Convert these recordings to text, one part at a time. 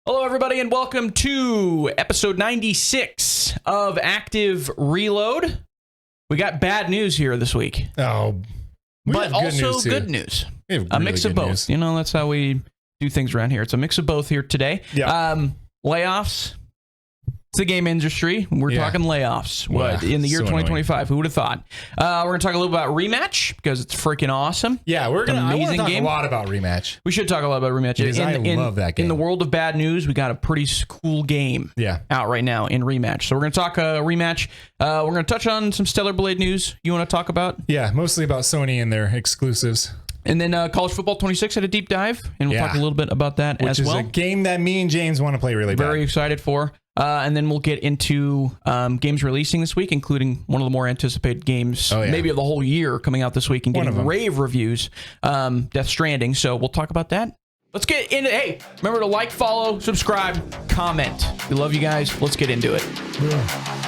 Hello, everybody, and welcome to episode 96 of Active Reload. We got bad news here this week. Oh, but also good news. A mix of both. News. You know, that's how we do things around here. It's a mix of both here today. Yeah. Layoffs. It's the game industry. We're talking layoffs. What in the year 2025? Annoying. Who would have thought? We're going to talk a little about Rematch because it's freaking awesome. Yeah, we're going to talk a lot about Rematch. We should talk a lot about Rematch. Because I love that game. In the world of bad news, we got a pretty cool game out right now in Rematch. So we're going to talk Rematch. We're going to touch on some Stellar Blade news you want to talk about? Yeah, mostly about Sony and their exclusives. And then College Football 26 had a deep dive, and we'll talk a little bit about that as well. Which is a game that me and James want to play really bad. Very excited for. And then we'll get into games releasing this week, including one of the more anticipated games, maybe of the whole year, coming out this week and getting rave reviews, Death Stranding. So we'll talk about that. Let's get into it. Hey, remember to like, follow, subscribe, comment. We love you guys. Let's get into it. Yeah.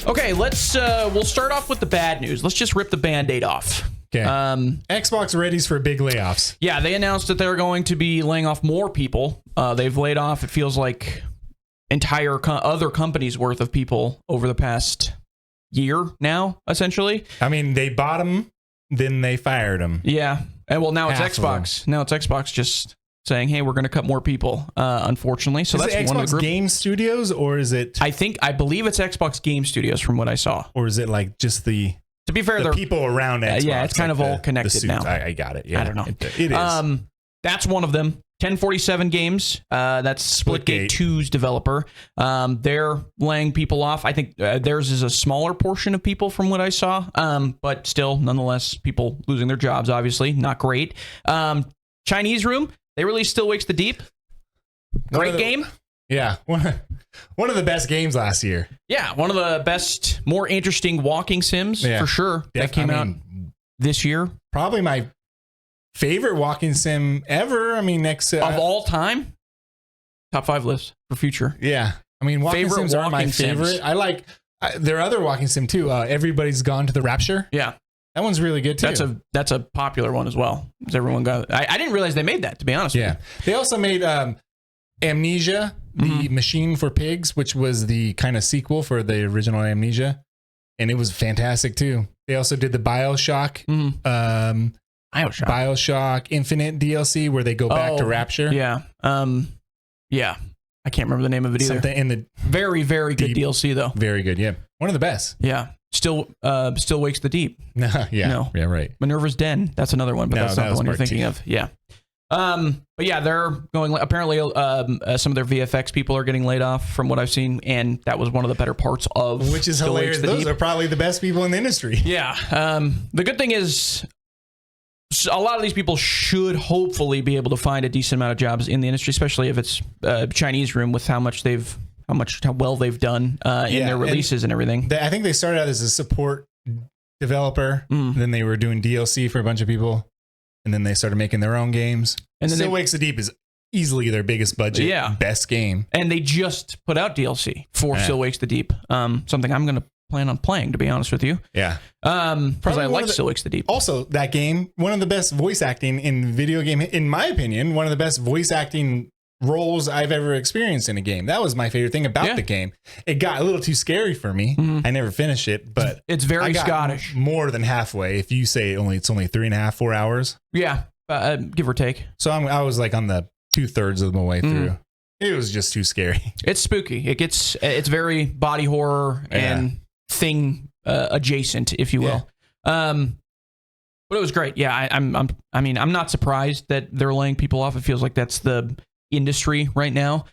Okay, we'll start off with the bad news. Let's just rip the Band-Aid off. Okay. Xbox readies for big layoffs. Yeah, they announced that they're going to be laying off more people. They've laid off, it feels like, entire other companies' worth of people over the past year now, essentially. I mean, they bought them, then they fired them. Yeah. And well, now it's Xbox. Now it's Xbox just saying, hey, we're going to cut more people, unfortunately. So that's one of the Xbox Game Studios, or is it? I believe it's Xbox Game Studios from what I saw. Or is it like just the? To be fair, the people around Xbox. Yeah, it's kind of all connected now. I got it. Yeah, I don't know. It is. That's one of them. 1047 Games. That's Splitgate 2's developer. They're laying people off. I think theirs is a smaller portion of people from what I saw. But still, nonetheless, people losing their jobs. Obviously, not great. Chinese Room. They released Still Wakes the Deep. Great game. Yeah. One of the best games last year. Yeah. One of the best, more interesting walking sims for sure. That came out this year. Probably my favorite walking sim ever. I mean, next of all time. Top 5 list for future. Yeah. I mean, walking sims are my favorite. Sims. I like their other walking sim too. Everybody's Gone to the Rapture. Yeah. That one's really good too. That's a popular one as well. Everyone got. I didn't realize they made that, to be honest. Yeah, they also made Amnesia, the Machine for Pigs, which was the kind of sequel for the original Amnesia, and it was fantastic too. They also did the BioShock, BioShock Infinite DLC, where they go back to Rapture. Yeah, yeah. I can't remember the name of it either. Something in the very good DLC though. Very good. Yeah, one of the best. Yeah. Still Wakes the Deep. Yeah, right. Minerva's Den. That's another one, but that's not the one you're thinking of. Yeah. But yeah, they're going. Apparently, some of their VFX people are getting laid off, from what I've seen, and that was one of the better parts of. Which is hilarious. Those are probably the best people in the industry. Yeah. The good thing is, a lot of these people should hopefully be able to find a decent amount of jobs in the industry, especially if it's Chinese Room with how well they've done in their releases and everything. I think they started out as a support developer. Then they were doing DLC for a bunch of people. And then they started making their own games. And then Still Wakes the Deep is easily their biggest budget, best game. And they just put out DLC for Still Wakes the Deep. Something I'm going to plan on playing, to be honest with you. Yeah. Because I like Still Wakes the Deep. Also, that game, one of the best voice acting in video game, in my opinion, one of the best voice acting roles I've ever experienced in a game. That was my favorite thing about the game. It got a little too scary for me. I never finished it, but it's very Scottish. More than halfway. If you say it's only 3.5, 4 hours. Yeah, give or take. So I was like on the 2/3 of the way through. It was just too scary. It's spooky. It's very body horror and thing adjacent, if you will. But it was great. Yeah, I'm not surprised that they're laying people off. It feels like that's the industry right now.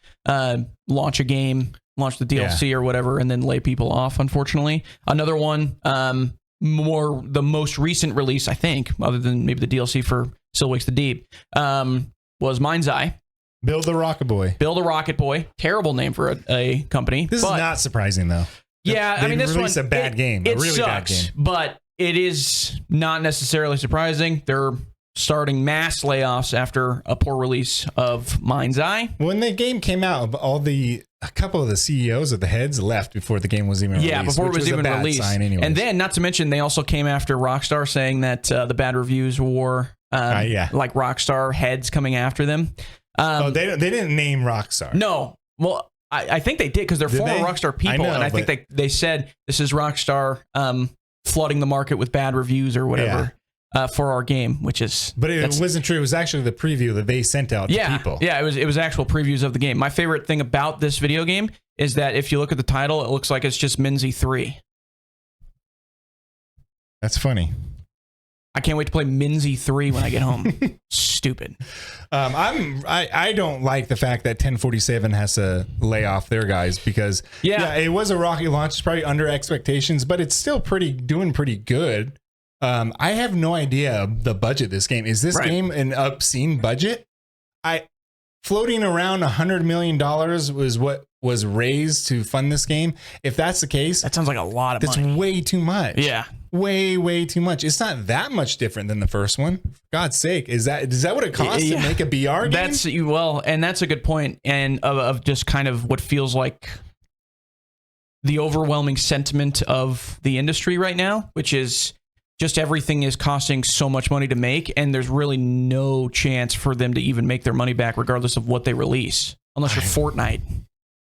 Launch a game, launch the DLC or whatever, and then lay people off, unfortunately. Another one, the most recent release, I think, other than maybe the DLC for Still Wakes the Deep, was Mind's Eye. Build a Rocket Boy. Build a Rocket Boy. Terrible name for a company. This is not surprising, though. Yeah, I mean, this one's a bad game. It really sucks, bad game. But it is not necessarily surprising. They're starting mass layoffs after a poor release of Mind's Eye. When the game came out, a couple of the CEOs of the heads left before the game was even released. Yeah, before it was even released. And then, not to mention, they also came after Rockstar, saying that the bad reviews were like Rockstar heads coming after them. They didn't name Rockstar. No. Well, I think they did, because they're former Rockstar people, and I think they said this is Rockstar flooding the market with bad reviews or whatever for our game, which is... But it wasn't true. It was actually the preview that they sent out to people. Yeah, it was actual previews of the game. My favorite thing about this video game is that if you look at the title, it looks like it's just Minzy 3. That's funny. I can't wait to play Minzy 3 when I get home. Stupid. I don't like the fact that 1047 has to lay off their guys, because it was a rocky launch. It's probably under expectations, but it's still doing pretty good. I have no idea the budget of this game. Is this game an obscene budget? Floating around $100 million was what was raised to fund this game. If that's the case, that sounds like a lot of money. That's way too much. Yeah. Way too much. It's not that much different than the first one. For God's sake, is that what it costs to make a BR game? And that's a good point. And of just kind of what feels like the overwhelming sentiment of the industry right now, which is just everything is costing so much money to make, and there's really no chance for them to even make their money back, regardless of what they release, unless you're Fortnite.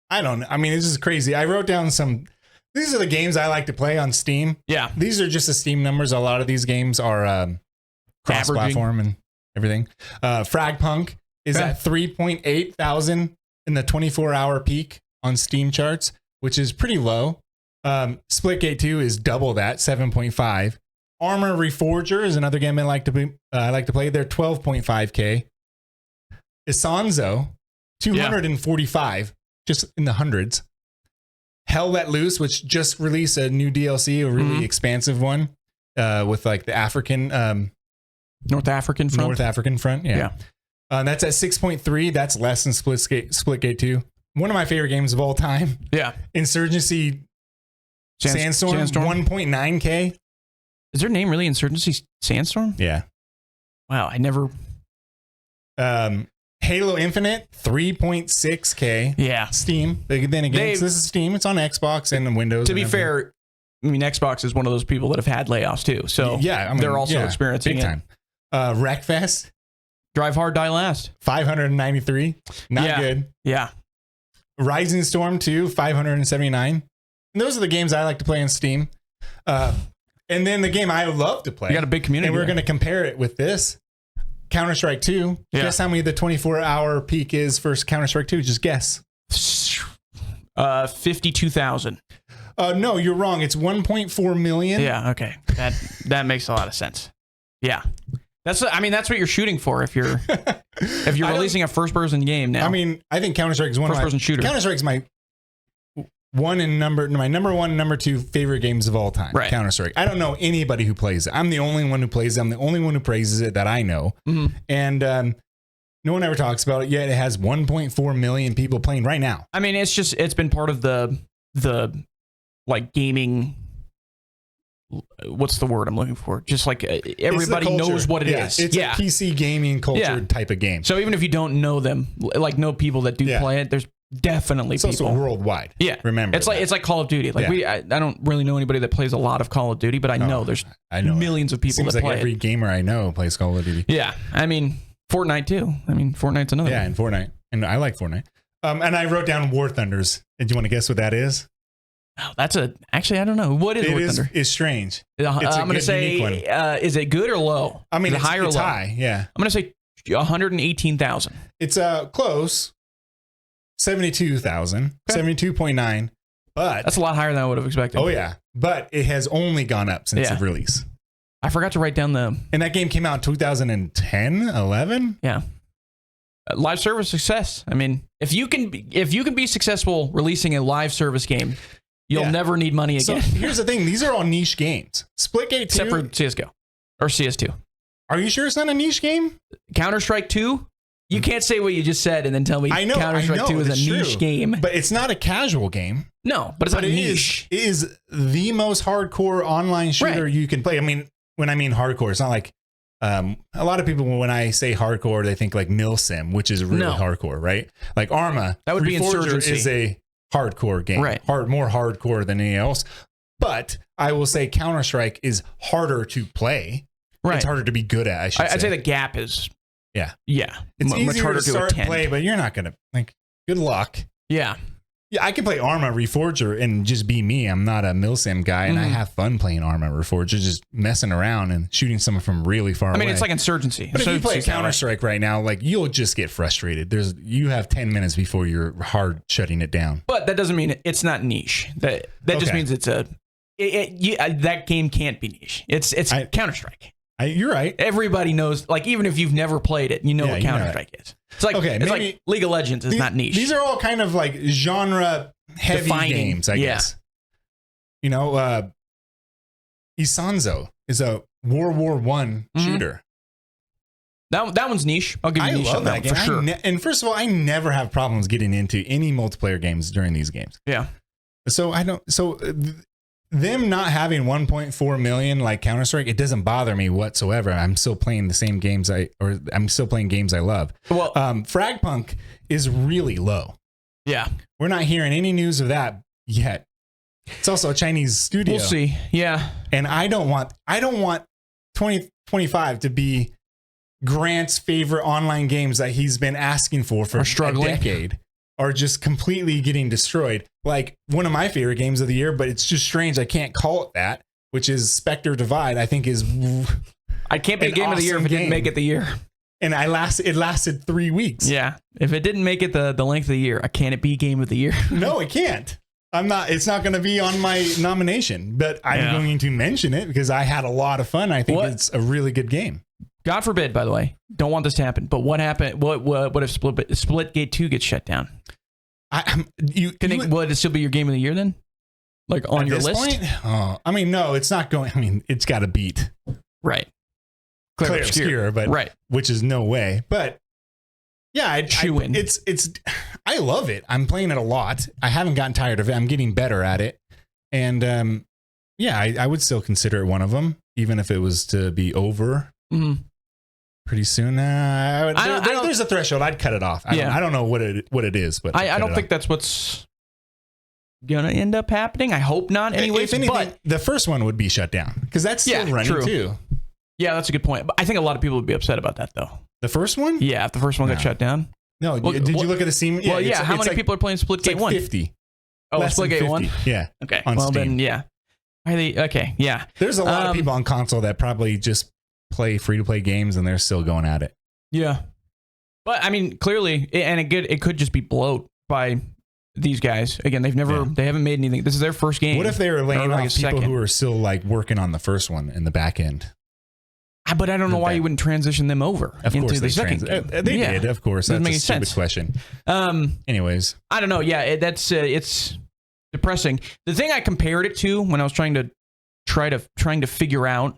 I don't know. I mean, this is crazy. I wrote down these are the games I like to play on Steam. Yeah. These are just the Steam numbers. A lot of these games are cross-platform and everything. Fragpunk is at 3.8 thousand in the 24-hour peak on Steam charts, which is pretty low. Splitgate 2 is double that, 7.5. Armor Reforger is another game I like to play. They're 12.5K. Isanzo, 245, just in the hundreds. Hell Let Loose, which just released a new DLC, a really expansive one, with like the African North African front. Yeah. That's at 6.3. That's less than Splitgate 2. One of my favorite games of all time. Yeah. Insurgency Sandstorm. 1.9K. Is their name really Insurgency Sandstorm? Yeah. Wow, I never... Halo Infinite, 3.6K. Yeah. Steam. Then again, this is Steam. It's on Xbox and Windows. To be fair, I mean, Xbox is one of those people that have had layoffs too. So they're also experiencing big time. Wreckfest. Drive Hard, Die Last. 593. Not good. Yeah. Rising Storm 2, 579. And those are the games I like to play on Steam. And then the game I love to play. You got a big community. And we're going to compare it with this. Counter-Strike 2. Yeah. Guess how many the 24-hour peak is for Counter-Strike 2? Just guess. 52,000. No, you're wrong. It's 1.4 million. Yeah, okay. That makes a lot of sense. Yeah. That's what you're shooting for if you're releasing a first-person game now. I mean, I think Counter-Strike is one first-person shooter. Counter-Strike is my number one and number two favorite games of all time. Right. Counter-Strike. I don't know anybody who plays it. I'm the only one who plays it. I'm the only one who praises it that I know. Mm-hmm. And no one ever talks about it, yet it has 1.4 million people playing right now. I mean, it's been part of the like gaming. What's the word I'm looking for? Just like everybody knows what it is. It's a PC gaming culture type of game. So even if you don't know them, like know people that do play it, there's definitely it's people. Also worldwide. Yeah, remember it's like Call of Duty. Like I don't really know anybody that plays a lot of Call of Duty, but I know there's millions of people that play. Every gamer I know plays Call of Duty. Yeah, I mean Fortnite too. I mean Fortnite's another. Yeah, and Fortnite, and I like Fortnite. And I wrote down War Thunders. And do you want to guess what that is? Oh, actually I don't know. What is War Thunder? It's strange. I'm going to say, is it good or low? I mean, it's high or low? High. Yeah. I'm going to say 118,000. It's close. 72,000. 72.9. But that's a lot higher than I would have expected. Oh yeah, but it has only gone up since the release. I forgot to write down and that game came out in 2010, 11. Yeah. Live service success. I mean, if you can be successful releasing a live service game, you'll never need money again. So here's the thing. These are all niche games. Splitgate 2. Except for CSGO. Or CS2. Are you sure it's not a niche game? Counter-Strike 2? You can't say what you just said and then tell me Counter-Strike 2 is a niche game. But it's not a casual game. No, but it's not niche. It is the most hardcore online shooter you can play. I mean, when I mean hardcore, it's not like A lot of people, when I say hardcore, they think like Milsim, which is really hardcore, right? Like Arma, that would be Reforger Insurgency. is a hardcore game, right? More hardcore than anything else. But I will say Counter-Strike is harder to play. Right. It's harder to be good at. I'd say the gap is. Yeah. It's much easier harder to start attend. play, but you're not gonna like. Good luck. Yeah, I can play Arma Reforger and just be me. I'm not a Milsim guy, and I have fun playing Arma Reforger, just messing around and shooting someone from really far away. I mean, it's like Insurgency. But if you play Counter-Strike right now, like you'll just get frustrated. You have 10 minutes before you're hard shutting it down. But that doesn't mean it's not niche. That just means it's that game can't be niche. It's Counter-Strike. You're right. Everybody knows, like, even if you've never played it, you know what Counter-Strike is. It's like, like League of Legends is not niche. These are all kind of like genre heavy games, I guess. You know, Isanzo is a World War I shooter. That one's niche. I'll give you niche on that game for sure. And first of all, I never have problems getting into any multiplayer games during these games. Yeah. So them not having 1.4 million like Counter-Strike, it doesn't bother me whatsoever. I'm still playing the same games I'm still playing games I love. Well, Fragpunk is really low. Yeah. We're not hearing any news of that yet. It's also a Chinese studio. We'll see. Yeah. And I don't want 2025 to be Grant's favorite online games that he's been asking for a decade. Are just completely getting destroyed. Like one of my favorite games of the year, but it's just strange. I can't call it that, which is Spectre Divide. I think is. I can't be a game of the year if it didn't make it the year. And it lasted 3 weeks. Yeah. If it didn't make it the length of the year, can it be game of the year? No, it can't. It's not going to be on my nomination, but I'm going to mention it because I had a lot of fun. I think it's a really good game. God forbid, by the way, don't want this to happen. But what happened? What if Splitgate 2 gets shut down? Would it still be your game of the year then? Like on your list? Point? Oh, I mean, no, it's not going. I mean, it's got to beat Clair Obscur, but which is no way. But yeah, I love it. I'm playing it a lot. I haven't gotten tired of it. I'm getting better at it, and I would still consider it one of them, even if it was to be over. Mm-hmm. Pretty soon, there's a threshold. I'd cut it off. I don't know what it is, but I don't think that's what's gonna end up happening. I hope not. Anyway, if anything, but the first one would be shut down because that's still running too. Yeah, that's a good point. But I think a lot of people would be upset about that, though. The first one? Yeah, if the first one got shut down. No, did you look at the scene? Yeah, how many people are playing Splitgate 1? 50. Oh, Splitgate 1? Yeah. Okay. Well, Steam. Then, yeah. Okay, yeah. There's a lot of people on console that probably just play free-to-play games, and they're still going at it. Yeah. But, I mean, clearly, and it could just be bloat by these guys. Again, they haven't made anything. This is their first game. What if they were laying off people who are still, like, working on the first one in the back end? But I don't know why you wouldn't transition them over into the second game. They did, of course. That's a stupid question. Anyways. I don't know. Yeah, it's depressing. The thing I compared it to when I was trying to figure out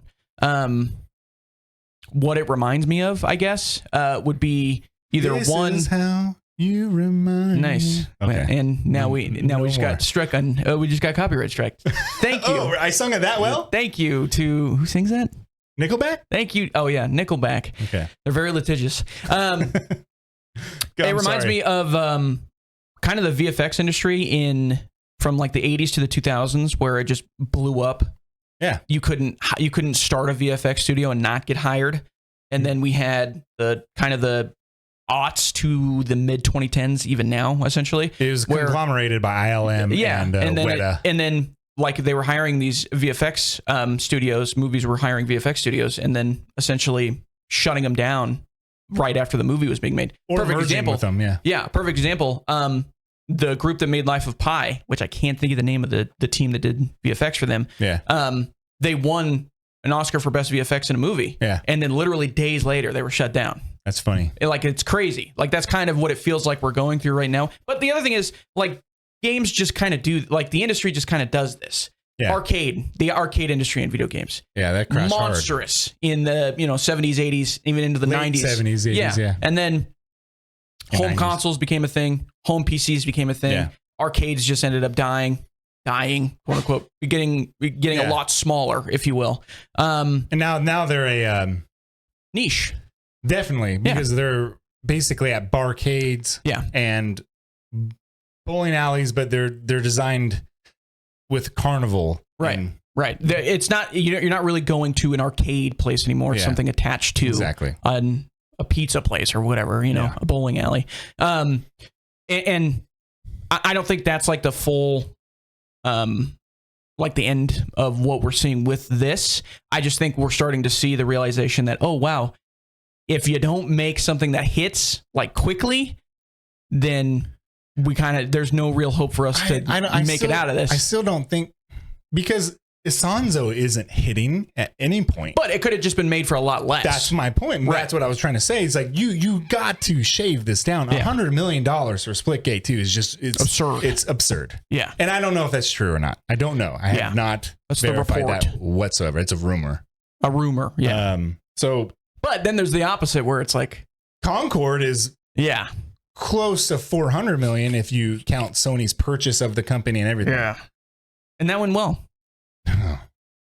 what it reminds me of, I guess, would be either this is how you remind me. Okay. And now we just got struck on. We just got copyright struck. Thank you. I sung it that well. Thank you to who sings that? Nickelback? Thank you. Oh, yeah, Nickelback. Okay. They're very litigious. It reminds me of kind of the VFX industry from like the 80s to the 2000s where it just blew up. Yeah. You couldn't start a VFX studio and not get hired. And then we had the kind of the aughts to the mid 2010s even now, essentially. It was conglomerated by ILM and Weta. And then like they were hiring these VFX studios, movies were hiring VFX studios, and then essentially shutting them down right after the movie was being made. Or perfect example with them, yeah. Perfect example. The group that made Life of Pi, which I can't think of the name of the team that did VFX for them. Yeah. They won an Oscar for best VFX in a movie. Yeah. And then literally days later, they were shut down. That's funny. It's crazy. Like that's kind of what it feels like we're going through right now. But the other thing is like, games just kind of do, like the industry just kind of does this. Yeah. The arcade industry in video games. Yeah, that crashed monstrous hard. In the 70s, 80s, even into the late 90s. 70s, 80s, yeah. And then home 90s. Consoles became a thing. Home PCs became a thing. Yeah. Arcades just ended up dying, quote unquote, getting a lot smaller, if you will. And now they're niche. Definitely, because they're basically at barcades and bowling alleys, but they're designed with carnival. Right. Right. It's not, you're not really going to an arcade place anymore. It's something attached to a pizza place or whatever, a bowling alley. And I don't think that's like the full, like the end of what we're seeing with this. I just think we're starting to see the realization that, oh, wow, if you don't make something that hits like quickly, then there's no real hope for us to make it out of this. I still don't think, because Isanzo isn't hitting at any point. But it could have just been made for a lot less. That's my point. Right. That's what I was trying to say. It's like you got to shave this down. $100 million for Splitgate 2 is just absurd. It's absurd. Yeah. And I don't know if that's true or not. I don't know. I have not verified that whatsoever. It's a rumor. A rumor. Yeah. But then there's the opposite where it's like Concord is close to 400 million if you count Sony's purchase of the company and everything. Yeah. And that went well.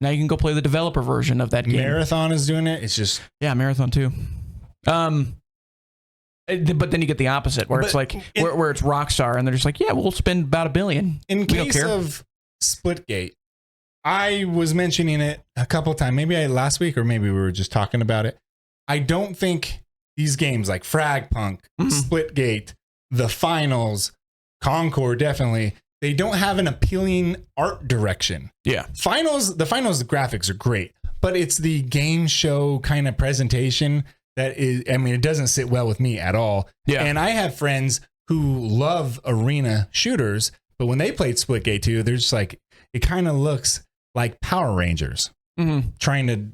Now you can go play the developer version of that game. Marathon is doing it. It's just Marathon too. But then you get the opposite where it's like where it's Rockstar and they're just like, we'll spend about $1 billion. In case of Splitgate, I was mentioning it a couple of times. Maybe last week, or maybe we were just talking about it. I don't think these games like Fragpunk, Splitgate, the Finals, Concord, definitely. They don't have an appealing art direction. Yeah. The finals graphics are great, but it's the game show kind of presentation that is, it doesn't sit well with me at all. Yeah. And I have friends who love arena shooters, but when they played Splitgate 2, they're just like, it kind of looks like Power Rangers trying to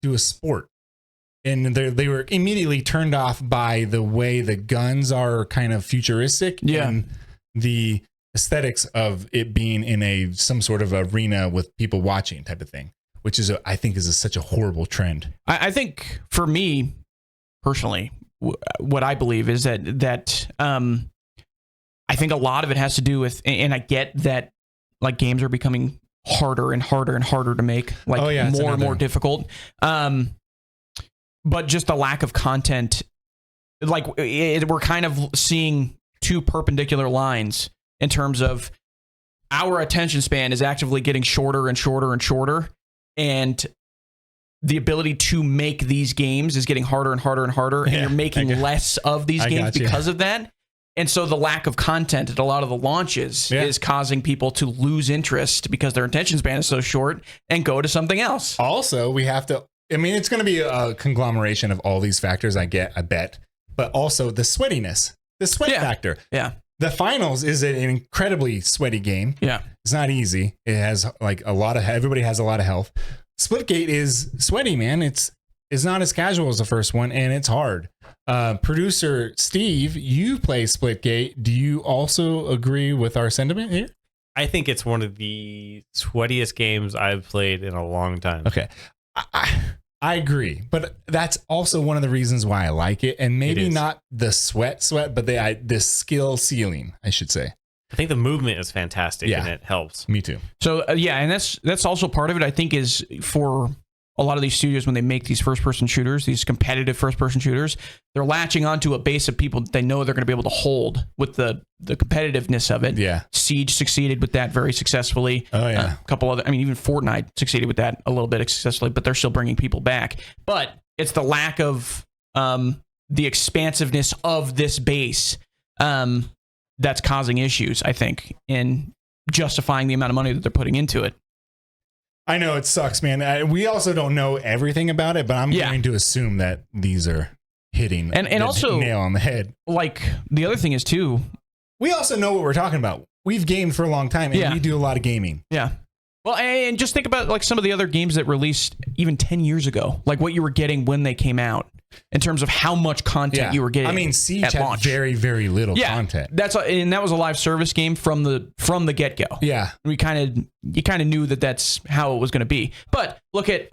do a sport. And they were immediately turned off by the way the guns are kind of futuristic and the aesthetics of it being in some sort of arena with people watching type of thing, which is I think is such a horrible trend. I think for me personally, what I believe is that I think a lot of it has to do with, and I get that like games are becoming harder and harder and harder to make, like more and more difficult. But just the lack of content, like we're kind of seeing two perpendicular lines in terms of our attention span is actively getting shorter and shorter and shorter. And the ability to make these games is getting harder and harder and harder. And you're making less of these games because of that. And so the lack of content at a lot of the launches is causing people to lose interest because their attention span is so short and go to something else. Also, we have to, it's going to be a conglomeration of all these factors, I bet. But also the sweatiness, the sweat factor. Yeah. The Finals is an incredibly sweaty game. Yeah. It's not easy. It has like everybody has a lot of health. Splitgate is sweaty, man. It's not as casual as the first one, and it's hard. Producer Steve, you play Splitgate. Do you also agree with our sentiment here? I think it's one of the sweatiest games I've played in a long time. Okay. I agree, but that's also one of the reasons why I like it, and maybe not the sweat, but the skill ceiling, I should say. I think the movement is fantastic, and it helps. Me too. So and that's also part of it. I think is for a lot of these studios when they make these first-person shooters, these competitive first-person shooters, they're latching onto a base of people that they know they're going to be able to hold with the competitiveness of it. Yeah, Siege succeeded with that very successfully. Oh yeah, a couple other. Even Fortnite succeeded with that a little bit successfully, but they're still bringing people back. But it's the lack of the expansiveness of this base that's causing issues, I think, in justifying the amount of money that they're putting into it. I know it sucks, man. We also don't know everything about it, but I'm going to assume that these are hitting and also nail on the head. Like the other thing is too, we also know what we're talking about. We've gamed for a long time, and we do a lot of gaming. Yeah. Well, and just think about like some of the other games that released even 10 years ago, like what you were getting when they came out in terms of how much content you were getting. Siege had launch. Very, very little content. And that was a live service game from the get-go. Yeah. You kind of knew that's how it was going to be. But look at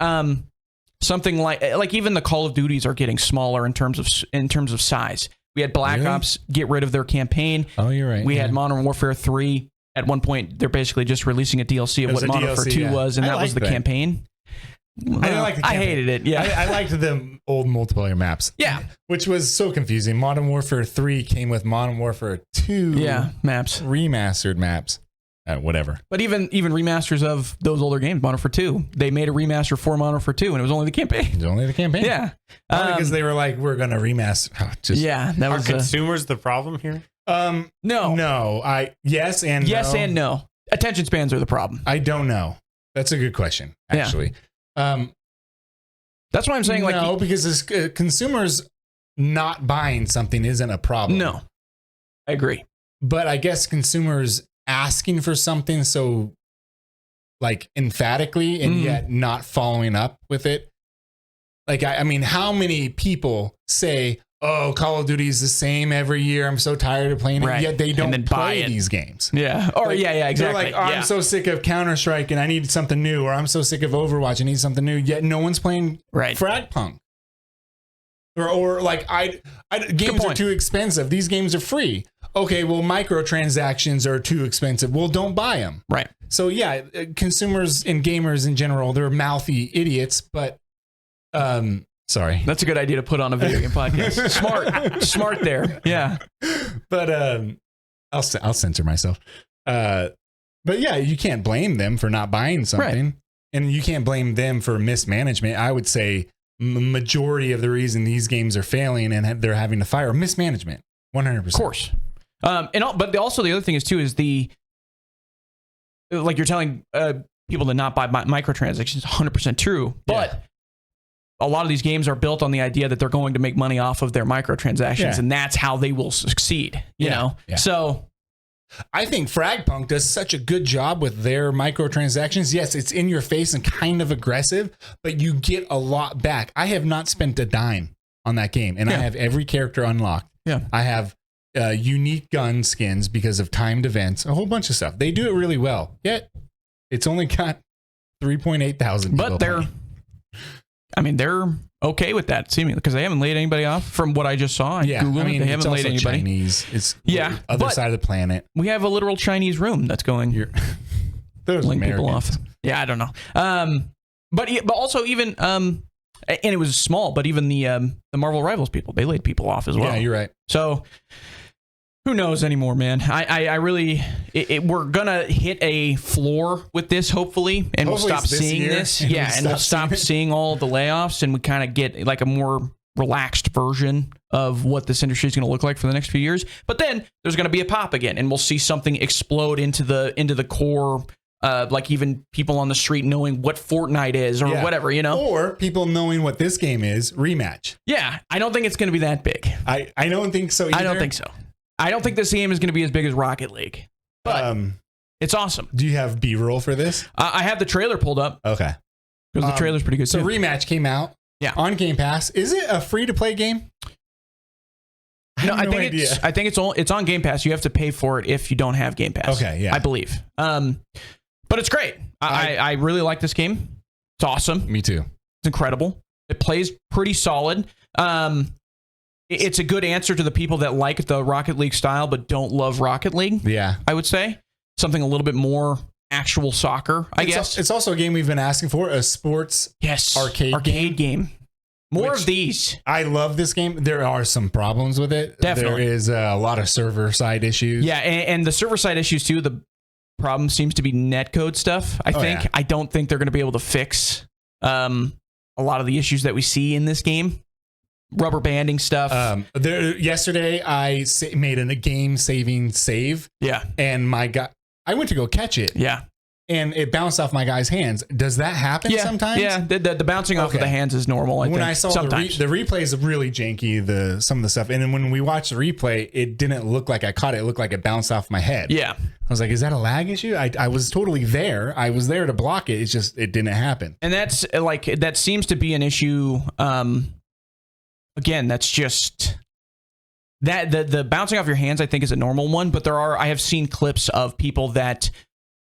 something like even the Call of Duties are getting smaller in terms of size. We had Black Ops get rid of their campaign. Oh, you're right. We had Modern Warfare 3. At one point, they're basically just releasing a DLC of what Modern Warfare 2 was, and that was the campaign. didn't like the I campaign. hated it. Yeah. I liked the old multiplayer maps. Yeah. Which was so confusing. Modern Warfare 3 came with Modern Warfare 2 maps. remastered maps. Whatever. But even remasters of those older games, Modern Warfare 2, they made a remaster for Modern Warfare 2, and it was only the campaign. It was only the campaign. Yeah. Because they were like, we're going to remaster. That was consumers the problem here? No. Yes and yes no. and no. Attention spans are the problem. I don't know. That's a good question, actually. That's why I'm saying no, because consumers not buying something isn't a problem. No. I agree. But I guess consumers asking for something so like emphatically and yet not following up with it. Like, I mean, how many people say, oh, Call of Duty is the same every year. I'm so tired of playing it. Yet they don't play these games. Yeah. Or exactly. They're like, oh, I'm so sick of Counter-Strike and I need something new. Or I'm so sick of Overwatch. I need something new. Yet no one's playing Fragpunk. Or like, games are too expensive. These games are free. Okay, well, microtransactions are too expensive. Well, don't buy them. Right. So yeah, consumers and gamers in general, they're mouthy idiots, but sorry. That's a good idea to put on a video game podcast. Smart there. Yeah. But I'll censor myself. But yeah, you can't blame them for not buying something. Right. And you can't blame them for mismanagement. I would say majority of the reason these games are failing and they're having to fire mismanagement. 100%. Of course. But also the other thing is too is like you're telling people to not buy microtransactions. 100% true. But a lot of these games are built on the idea that they're going to make money off of their microtransactions, and that's how they will succeed. You know. Yeah. So I think Fragpunk does such a good job with their microtransactions. Yes, it's in your face and kind of aggressive, but you get a lot back. I have not spent a dime on that game, and I have every character unlocked. Yeah, I have unique gun skins because of timed events, a whole bunch of stuff. They do it really well. Yet it's only got 3.8 thousand. But they're okay with that, seemingly, because they haven't laid anybody off from what I just saw. They haven't laid anybody. Chinese. It's other side of the planet. We have a literal Chinese room that's going laying people off. Yeah, I don't know. But also even and it was small, but even the Marvel Rivals people, they laid people off as well. Yeah, you're right. So who knows anymore, man? I really, we're gonna hit a floor with this, hopefully, and we'll stop seeing this. Yeah, and we'll stop seeing all the layoffs, and we kind of get like a more relaxed version of what this industry is going to look like for the next few years. But then there's going to be a pop again, and we'll see something explode into the core. Like even people on the street knowing what Fortnite is or whatever, you know, or people knowing what this game is. Rematch. Yeah, I don't think it's going to be that big. I don't think so either. I don't think so. I don't think this game is going to be as big as Rocket League, but it's awesome. Do you have B-roll for this? I have the trailer pulled up. Okay, because the trailer's pretty good. So Rematch came out. Yeah, on Game Pass. Is it a free-to-play game? I think it's on Game Pass. You have to pay for it if you don't have Game Pass. Okay, yeah, I believe. But it's great. I really like this game. It's awesome. Me too. It's incredible. It plays pretty solid. It's a good answer to the people that like the Rocket League style but don't love Rocket League. Yeah, I would say something a little bit more actual soccer. I guess it's also a game we've been asking for, a sports arcade game. More of these. I love this game. There are some problems with it. Definitely. There is a lot of server side issues. Yeah, and the server side issues too. The problem seems to be netcode stuff. I think. I don't think they're going to be able to fix a lot of the issues that we see in this game. Rubber banding stuff. Yesterday, I made a game-saving save. Yeah. And I went to go catch it. Yeah. And it bounced off my guy's hands. Does that happen sometimes? Yeah, the bouncing off of the hands is normal. I saw the replay is really janky, some of the stuff. And then when we watched the replay, it didn't look like I caught it. It looked like it bounced off my head. Yeah. I was like, is that a lag issue? I was totally there. I was there to block it. It's just, it didn't happen. And that seems to be an issue. Again, that's just that the bouncing off your hands, I think, is a normal one. But I have seen clips of people that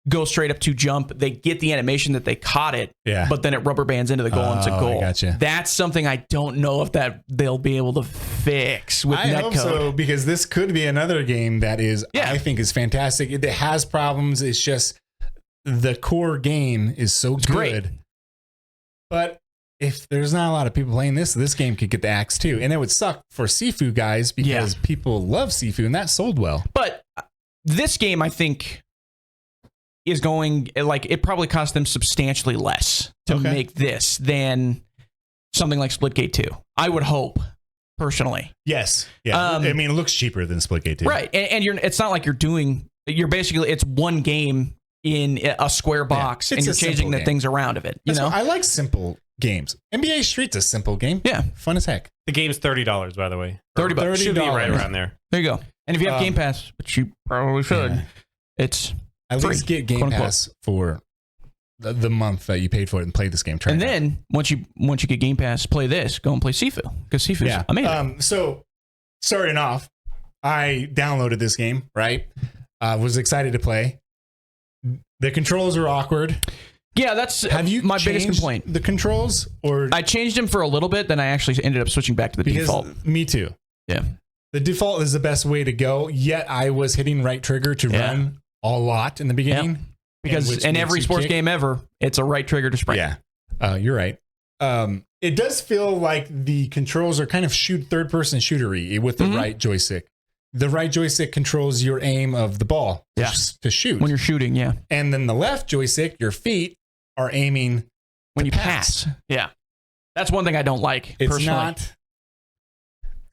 go straight up to jump. They get the animation that they caught it, but then it rubber bands into the goal and it's a goal. Gotcha. That's something I don't know if they'll be able to fix with netcode. I hope so, because this could be another game that I think is fantastic. It has problems. It's just the core game is so good. Great. But if there's not a lot of people playing this game could get the axe too. And it would suck for Sifu guys because people love Sifu and that sold well. But this game, I think, is going, like, it probably cost them substantially less to make this than something like Splitgate 2. I would hope, personally. Yes. Yeah. I mean, it looks cheaper than Splitgate 2. Right. And it's not like you're basically, it's one game in a square box and you're changing the things around of it. You know? I like simple games. NBA Street's a simple game. Yeah. Fun as heck. The game's $30, by the way. $30. Should be right around there. There you go. And if you have Game Pass, which you probably should, it's at least get Game Pass for the month that you paid for it and play this game. And then once you get Game Pass, play this. Go and play Sifu because Sifu's amazing. So starting off, I downloaded this game. Right, was excited to play. The controls are awkward. Yeah, that's my biggest complaint. The controls, or I changed them for a little bit, then I actually ended up switching back to the default. Me too. Yeah. The default is the best way to go, yet I was hitting right trigger to run a lot in the beginning. Yep. Because in every sports game ever, it's a right trigger to sprint. Yeah, you're right. It does feel like the controls are kind of third-person shootery with the right joystick. The right joystick controls your aim of the ball to shoot. When you're shooting, And then the left joystick, your feet are aiming when you pass. Yeah. That's one thing I don't like, personally. Not...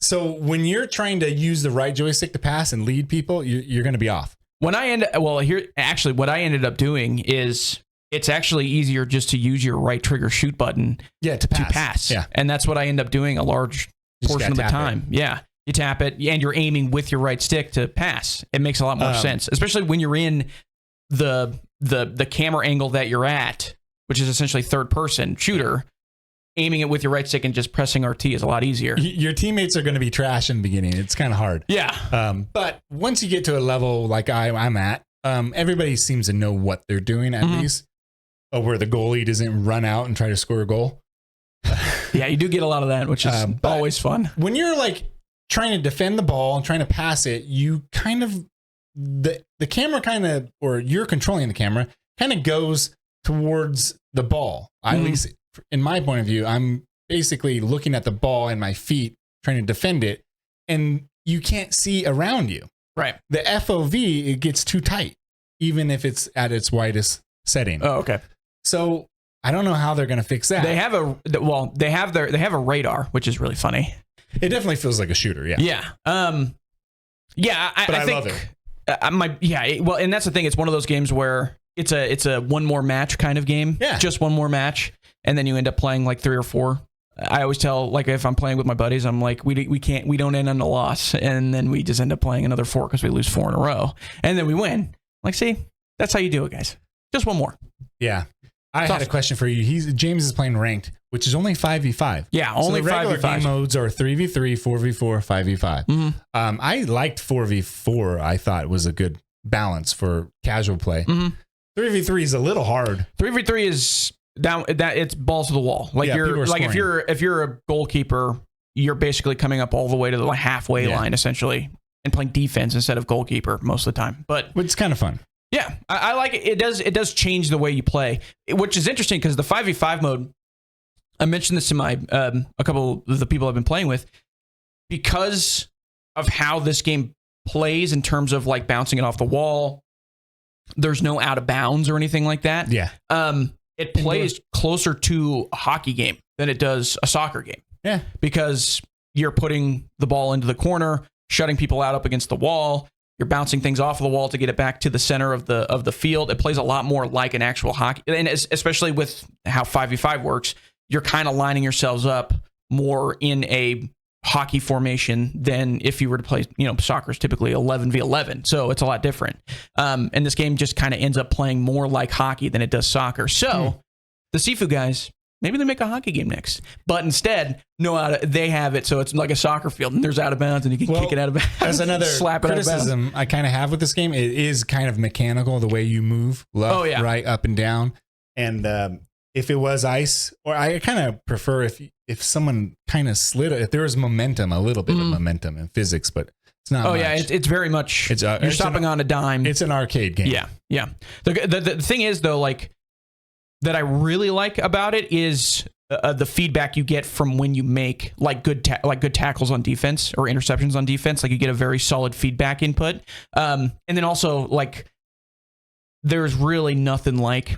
So when you're trying to use the right joystick to pass and lead people, you're going to be off. What I ended up doing is it's actually easier just to use your right trigger shoot button to pass. Yeah. And that's what I end up doing a large portion of the time. Yeah. You tap it and you're aiming with your right stick to pass. It makes a lot more sense, especially when you're in the camera angle that you're at, which is essentially third person shooter. Aiming it with your right stick and just pressing RT is a lot easier. Your teammates are going to be trash in the beginning. It's kind of hard. Yeah. But once you get to a level like I'm at, everybody seems to know what they're doing at least, where the goalie doesn't run out and try to score a goal. Yeah, you do get a lot of that, which is always fun. When you're like trying to defend the ball and trying to pass it, you kind of, the camera kind of, or you're controlling the camera, kind of goes towards the ball. At least in my point of view, I'm basically looking at the ball and my feet trying to defend it, and you can't see around you. Right. The FOV, it gets too tight, even if it's at its widest setting. Oh, okay. So I don't know how they're going to fix that. They have a radar, which is really funny. It definitely feels like a shooter. Yeah. Yeah. I think, love it. Well, and that's the thing. It's one of those games where it's a one more match kind of game. Yeah. Just one more match. And then you end up playing like 3 or 4. I always tell, like, if I'm playing with my buddies, I'm like, we don't end on a loss. And then we just end up playing another 4 because we lose 4 in a row. And then we win. Like, see, that's how you do it, guys. Just one more. Yeah. I had a question for you. James is playing ranked, which is only 5v5. Yeah, only 5v5. The regular game modes are 3v3, 4v4, 5v5. I liked 4v4. I thought it was a good balance for casual play. 3v3 is a little hard. 3v3 is that it's balls to the wall. Like if you're a goalkeeper, you're basically coming up all the way to the halfway line essentially and playing defense instead of goalkeeper most of the time. But it's kind of fun. Yeah, I like it. It does change the way you play, which is interesting because the 5v5 mode, I mentioned this to my a couple of the people I've been playing with, because of how this game plays in terms of like bouncing it off the wall. There's no out of bounds or anything like that. Yeah. It plays closer to a hockey game than it does a soccer game. Yeah. Because you're putting the ball into the corner, shutting people out up against the wall. You're bouncing things off of the wall to get it back to the center of the field. It plays a lot more like an actual hockey. And especially with how 5v5 works, you're kind of lining yourselves up more in a hockey formation than if you were to play, soccer is typically 11v11. So it's a lot different. And this game just kind of ends up playing more like hockey than it does soccer. So the Sifu guys, maybe they make a hockey game next. But instead, they have it so it's like a soccer field and there's out of bounds and you can kick it out of bounds. As another slap it criticism I kind of have with this game, it is kind of mechanical the way you move left, right, up and down. And if it was ice, or I kind of prefer if someone kind of slid it, if there was momentum, a little bit of momentum in physics, but it's not. Oh much. yeah, it's very much. You're stopping on a dime. It's an arcade game. Yeah. The thing is though, like, that I really like about it is the feedback you get from when you make like good tackles on defense or interceptions on defense. Like you get a very solid feedback input. And then also like there's really nothing like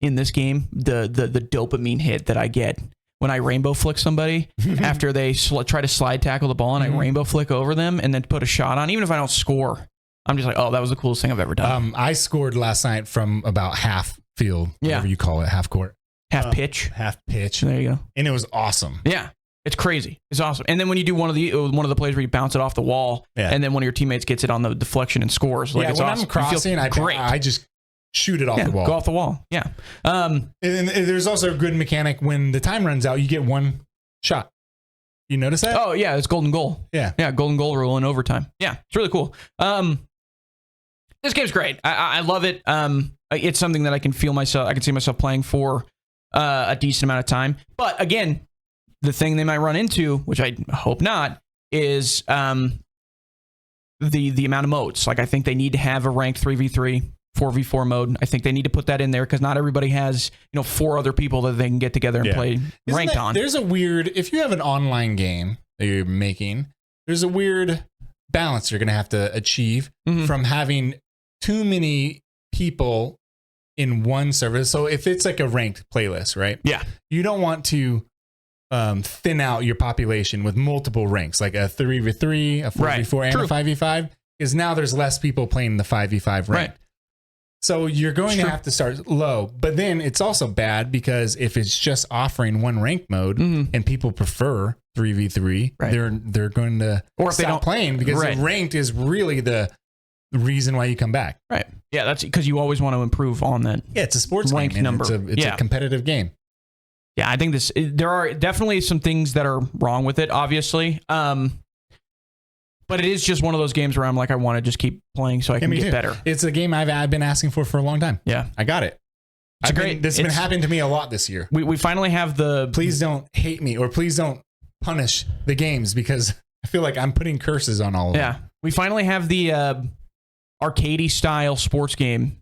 in this game the dopamine hit that I get when I rainbow flick somebody after they try to slide tackle the ball and I rainbow flick over them and then put a shot on. Even if I don't score, I'm just like, oh, that was the coolest thing I've ever done. I scored last night from about half field, whatever you call it, half court. Half pitch. There you go. And it was awesome. Yeah. It's crazy. It's awesome. And then when you do one of the plays where you bounce it off the wall and then one of your teammates gets it on the deflection and scores. Like, it's when awesome. I'm crossing, I just shoot it off the wall. Go off the wall. Yeah. And there's also a good mechanic when the time runs out, you get one shot. You notice that? Oh, yeah. It's golden goal. Yeah. Yeah. Golden goal rule in overtime. Yeah. It's really cool. This game's great. I love it. It's something that I can see myself playing for a decent amount of time. But again, the thing they might run into, which I hope not, is the amount of modes. Like I think they need to have a ranked 3v3, 4v4 mode. I think they need to put that in there because not everybody has 4 other people that they can get together and play ranked on. There's a weird, if you have an online game that you're making, there's a weird balance you're going to have to achieve from having too many people in one server. So if it's like a ranked playlist, right? Yeah. You don't want to thin out your population with multiple ranks, like a 3v3, a 4v4, and a 5v5, because now there's less people playing the 5v5 rank. Right. So you're going to have to start low. But then it's also bad because if it's just offering one ranked mode and people prefer 3v3, they're going to stop playing because ranked is really the reason why you come back. Right. Yeah, that's because you always want to improve on that. Yeah, it's a sports rank game. Number. It's a competitive game. Yeah, I think there are definitely some things that are wrong with it, obviously. But it is just one of those games where I'm like, I want to just keep playing so I can get better. It's a game I've been asking for a long time. Yeah. I got it. This has been happening to me a lot this year. We finally have Please don't hate me or please don't punish the games because I feel like I'm putting curses on all of them. Yeah. We finally have the arcadey style sports game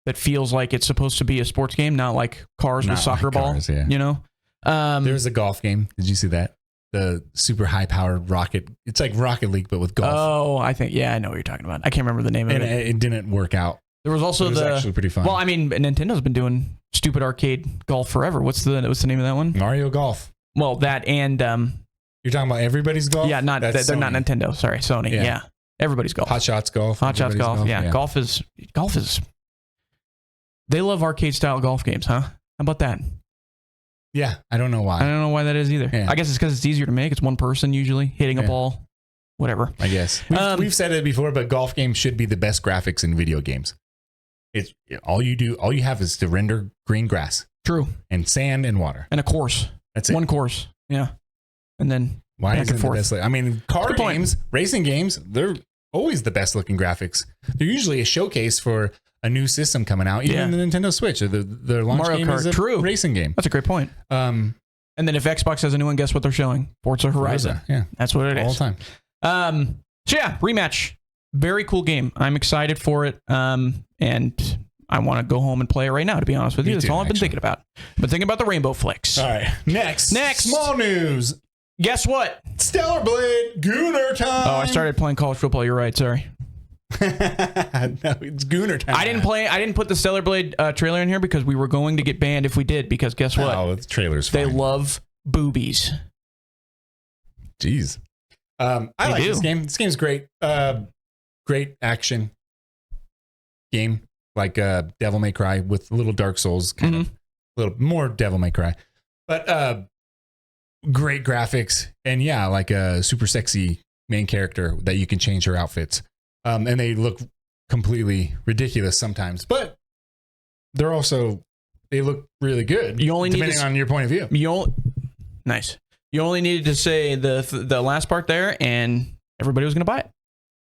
that feels like it's supposed to be a sports game, not like cars with soccer balls. There's a golf game. Did you see that? The super high powered rocket. It's like Rocket League, but with golf. Oh, I know what you're talking about. I can't remember the name of it. It didn't work out. There was also actually pretty fun. Well, I mean, Nintendo's been doing stupid arcade golf forever. What's the name of that one? Mario Golf. Well, that and you're talking about Everybody's Golf? Yeah, they're not Nintendo. Sorry, Sony. Yeah. Everybody's Golf. Hot Shots Golf. Hot Shots Golf. Yeah. Golf is. They love arcade style golf games, huh? How about that? Yeah, I don't know why. I don't know why that is either. Yeah. I guess it's because it's easier to make. It's one person usually hitting a ball, whatever. I guess we've said it before, but golf games should be the best graphics in video games. It's all you have is to render green grass, true, and sand and water, and a course. That's it. One course, yeah, and then why is it the best? I mean, car games, racing games, they're always the best looking graphics. They're usually a showcase for a new system coming out, even the Nintendo Switch or the launch Mario game Kart, is a racing game. That's a great point. And then if Xbox has a new one, guess what they're showing? Forza Horizon. Yeah, that's what it is all the time. So yeah, Rematch, very cool game. I'm excited for it. And I want to go home and play it right now. To be honest with you, that's all I've been thinking about. But thinking about the Rainbow Flicks. All right, next, small news. Guess what? Stellar Blade Gooner time. Oh, I started playing college football. You're right. Sorry. No, it's Gooner time. I didn't put the Stellar Blade trailer in here because we were going to get banned if we did. Because guess what? Oh, the trailer's fine. They love boobies. Jeez. I like this game. This game's great. Great action game, like Devil May Cry with a little Dark Souls kind of, a little more Devil May Cry, but great graphics and like a super sexy main character that you can change her outfits. And they look completely ridiculous sometimes, but they look really good. You only depending on your point of view. Nice. You only needed to say the last part there, and everybody was going to buy it.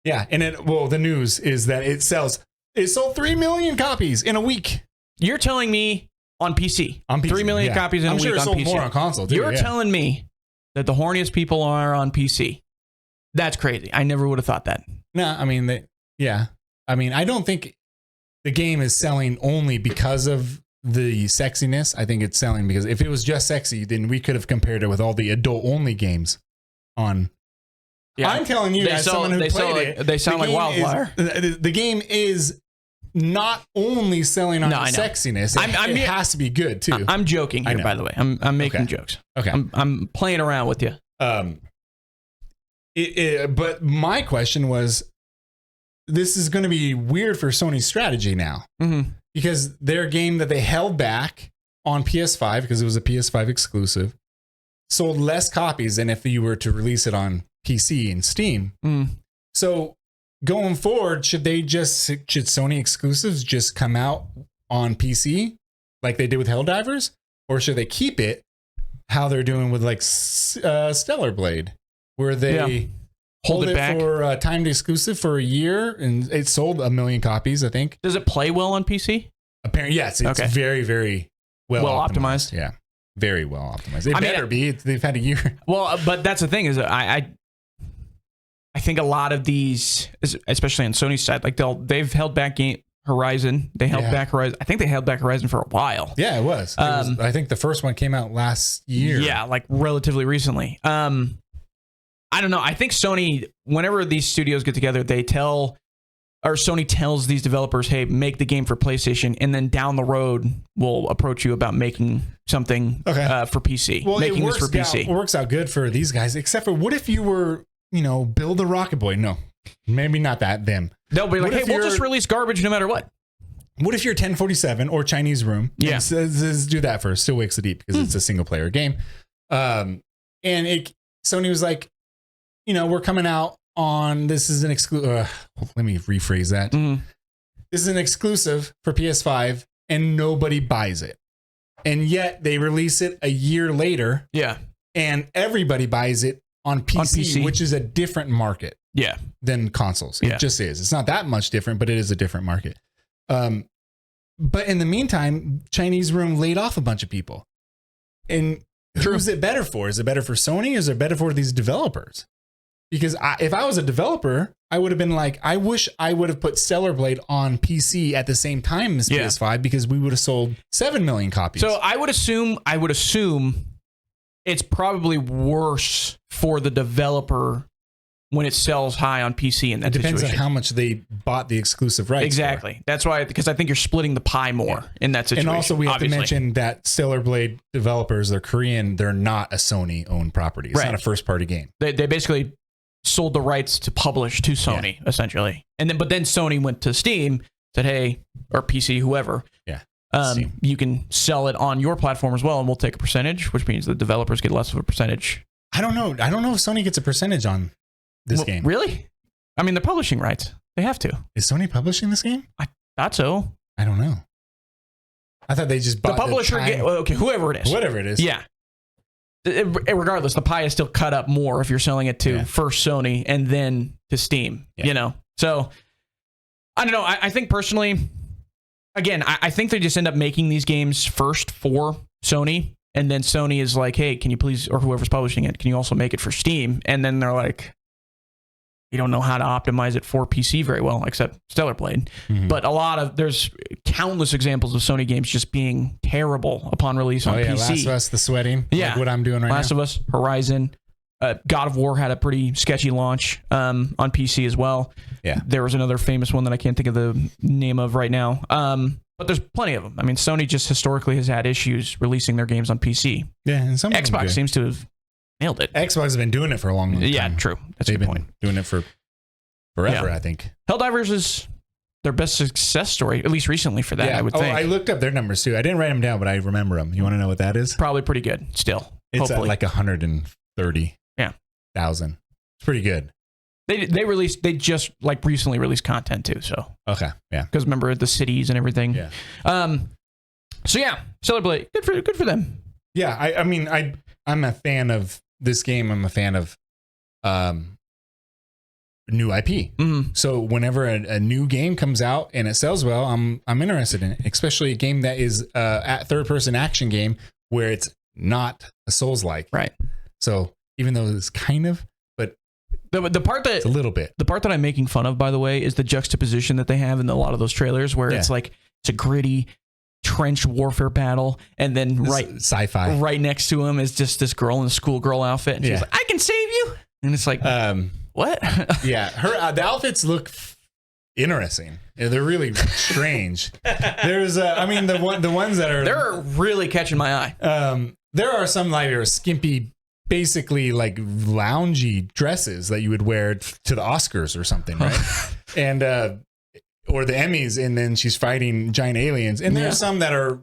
Yeah, and the news is that it sold 3 million copies in a week. You're telling me on PC. 3 million copies in a week on PC. I'm sure it sold more on console too. You're telling me that the horniest people are on PC. That's crazy. I never would have thought that. No, I mean, I don't think the game is selling only because of the sexiness. I think it's selling because if it was just sexy, then we could have compared it with all the adult only games on. Yeah. I'm telling you, as someone who played it, they sound like wildfire. The game is not only selling on sexiness. It has to be good too. I'm joking here, by the way. I'm making jokes. Okay. I'm playing around with you. But my question was, this is going to be weird for Sony's strategy now, because their game that they held back on PS5 because it was a PS5 exclusive sold less copies than if you were to release it on PC and Steam. So going forward, should Sony exclusives just come out on PC like they did with Helldivers, or should they keep it how they're doing with like Stellar Blade, where they hold it back for timed exclusive for a year, and it sold 1 million copies, I think. Does it play well on PC? Apparently, yes. It's very, very well optimized. Yeah, very well optimized. It better be. They've had a year. Well, but that's the thing is, I think a lot of these, especially on Sony's side, like they've held back Horizon. They held back Horizon. I think they held back Horizon for a while. Yeah, it was. I think the first one came out last year. Yeah, like relatively recently. I don't know. I think Sony, whenever these studios get together, Sony tells these developers, hey, make the game for PlayStation, and then down the road, we'll approach you about making something for PC. Well, making this for PC. It works out good for these guys, except for what if you were, build a Rocket Boy? No, maybe not them. They'll be like, hey, we'll just release garbage no matter what. What if you're 1047 or Chinese Room? Yeah. Let's do that first. Still Wakes the Deep because it's a single player game. And Sony was like, we're coming out on, this is an exclusive. Let me rephrase that. This is an exclusive for PS5 and nobody buys it. And yet they release it a year later. Yeah. And everybody buys it on PC, which is a different market. Yeah. Than consoles. It just is. It's not that much different, but it is a different market. But in the meantime, Chinese Room laid off a bunch of people. And who's it better for? Is it better for Sony or is it better for these developers? Because if I was a developer, I would have been like, I wish I would have put Stellar Blade on PC at the same time as PS5 because we would have sold 7 million copies. So I would assume it's probably worse for the developer when it sells high on PC in that situation. It depends on how much they bought the exclusive rights. Exactly. That's why, because I think you're splitting the pie more in that situation. And also we have to mention that Stellar Blade developers, they're Korean, they're not a Sony-owned property. It's not a first-party game. They basically sold the rights to publish to Sony, essentially. But then Sony went to Steam, said, hey, or PC, whoever. Yeah. You can sell it on your platform as well, and we'll take a percentage, which means the developers get less of a percentage. I don't know if Sony gets a percentage on this game. Really? I mean, the publishing rights. They have to. Is Sony publishing this game? I thought so. I don't know. I thought they just bought the publisher. Whoever it is. Whatever it is. Yeah. Regardless, the pie is still cut up more if you're selling it to first Sony and then to Steam. So I don't know. I think personally, again, I think they just end up making these games first for Sony, and then Sony is like, hey, can you please, or whoever's publishing it, can you also make it for Steam? And then they're like, you don't know how to optimize it for PC very well, except Stellar Blade. But there's countless examples of Sony games just being terrible upon release on PC. Last of Us, the sweating. Yeah. Like what I'm doing right now. Last of Us, Horizon, God of War had a pretty sketchy launch on PC as well. Yeah. There was another famous one that I can't think of the name of right now. But there's plenty of them. I mean, Sony just historically has had issues releasing their games on PC. Yeah, and some Xbox seems to have nailed it. Xbox has been doing it for a long time. Yeah, true. That's a good point. Doing it for forever, I think. Helldivers is their best success story, at least recently for that, I would think. I looked up their numbers too. I didn't write them down, but I remember them. You want to know what that is? Probably pretty good still. It's at like 130,000. It's pretty good. They just like recently released content too, so. Okay, yeah. Because remember the cities and everything. Yeah. So yeah, Stellar Blade, good for them. Yeah, I mean, I'm a fan of this game. I'm a fan of new IP. So whenever a new game comes out and it sells well, I'm interested in it, especially a game that is a third-person action game where it's not a Souls-like. Right. So even though it's kind of, but the part that it's a little bit. The part that I'm making fun of, by the way, is the juxtaposition that they have in a lot of those trailers where it's like it's a gritty trench warfare battle, and then sci-fi right next to him is just this girl in a schoolgirl outfit, and she's like, "I can save you," and it's like, what? Yeah, her the outfits look interesting. Yeah, they're really strange. There's the ones that are they're really catching my eye. There are some like skimpy, basically like loungy dresses that you would wear to the Oscars or something, right? And or the Emmys, and then she's fighting giant aliens. And there's some that are,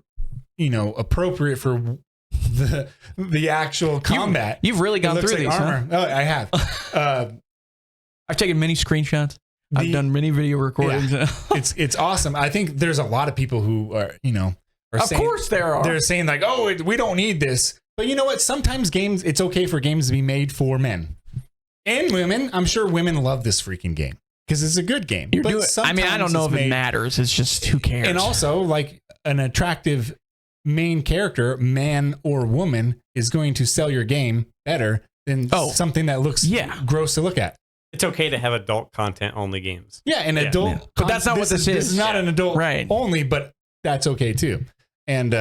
appropriate for the actual combat. You've really gone through like these, armor. huh? Oh, I have. I've taken many screenshots. I've done many video recordings. Yeah. It's awesome. I think there's a lot of people who are, of course there are. They're saying like, oh, we don't need this. But you know what? Sometimes it's okay for games to be made for men and women. I'm sure women love this freaking game because it's a good game. I don't know if it matters. It's just who cares. And also, like an attractive main character, man or woman, is going to sell your game better than something that looks gross to look at. It's okay to have adult content only games. Yeah, an adult. But that's not what this is. This is not an adult only, but that's okay too. And